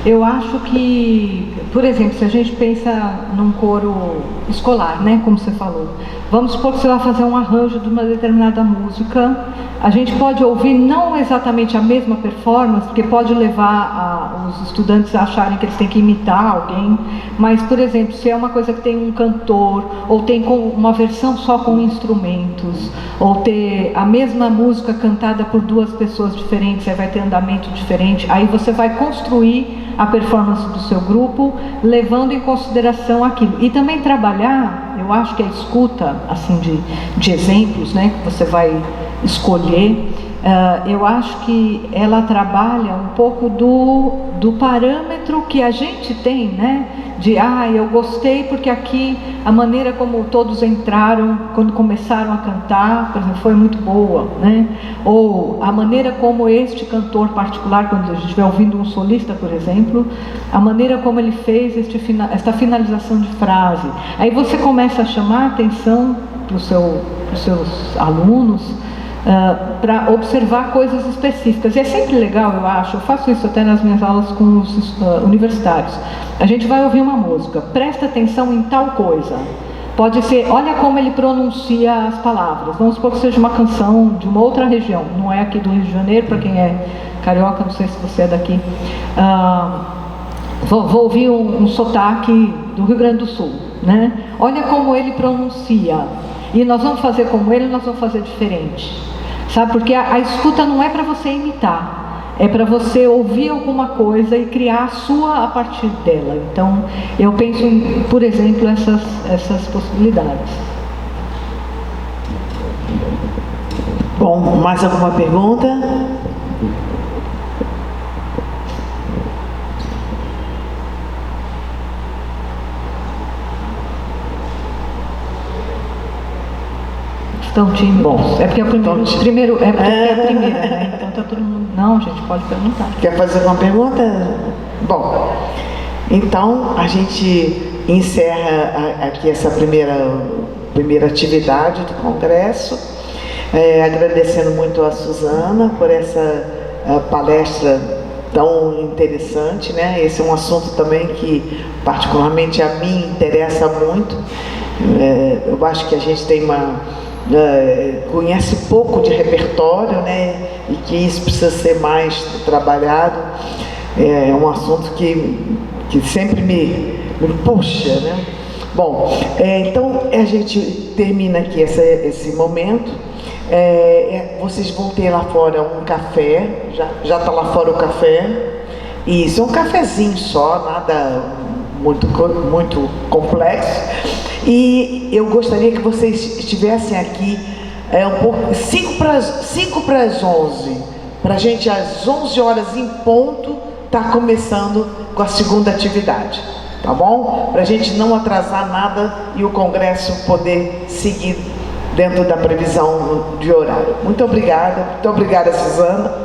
Eu acho que, por exemplo, se a gente pensa num coro escolar, né, como você falou, vamos supor que você vai fazer um arranjo de uma determinada música, a gente pode ouvir não exatamente a mesma performance, porque pode levar os estudantes a acharem que eles têm que imitar alguém, mas, por exemplo, se é uma coisa que tem um cantor, ou tem uma versão só com instrumentos, ou ter a mesma música cantada por duas pessoas diferentes, aí vai ter andamento diferente, aí você vai construir a performance do seu grupo, levando em consideração aquilo. E também trabalhar, eu acho que a escuta, assim, de exemplos, né, que você vai escolher, eu acho que ela trabalha um pouco do parâmetro que a gente tem, né? De, eu gostei porque aqui a maneira como todos entraram quando começaram a cantar, por exemplo, foi muito boa, né? Ou a maneira como este cantor particular, quando a gente estiver ouvindo um solista, por exemplo, a maneira como ele fez esta finalização de frase. Aí você começa a chamar a atenção para os seus alunos, para observar coisas específicas. E é sempre legal, eu acho, eu faço isso até nas minhas aulas com os universitários. A gente vai ouvir uma música, presta atenção em tal coisa. Pode ser, olha como ele pronuncia as palavras. Vamos supor que seja uma canção de uma outra região, não é aqui do Rio de Janeiro, para quem é carioca, não sei se você é daqui. Vou ouvir um sotaque do Rio Grande do Sul, né? Olha como ele pronuncia. E nós vamos fazer como ele, nós vamos fazer diferente. Sabe, porque a escuta não é para você imitar, é para você ouvir alguma coisa e criar a sua a partir dela. Então, eu penso em, por exemplo, essas possibilidades. Bom, mais alguma pergunta? Estão tímidos. Bom, é porque é a primeira, né? Então tá todo mundo. Não, gente, pode perguntar. Quer fazer uma pergunta? Bom, então a gente encerra aqui essa primeira atividade do congresso, agradecendo muito a Suzana por essa palestra tão interessante, né? Esse é um assunto também que particularmente a mim interessa muito. Eu acho que a gente tem conhece pouco de repertório, né? E que isso precisa ser mais trabalhado. É um assunto que sempre me puxa, né? Bom, então a gente termina aqui esse momento. Vocês vão ter lá fora um café, já está lá fora o café. Isso, é um cafezinho só, nada muito complexo. E eu gostaria que vocês estivessem aqui 5 para as 11, para a gente às 11 horas em ponto estar começando com a segunda atividade, tá bom? Para a gente não atrasar nada e o congresso poder seguir dentro da previsão de horário. Muito obrigada, Suzana.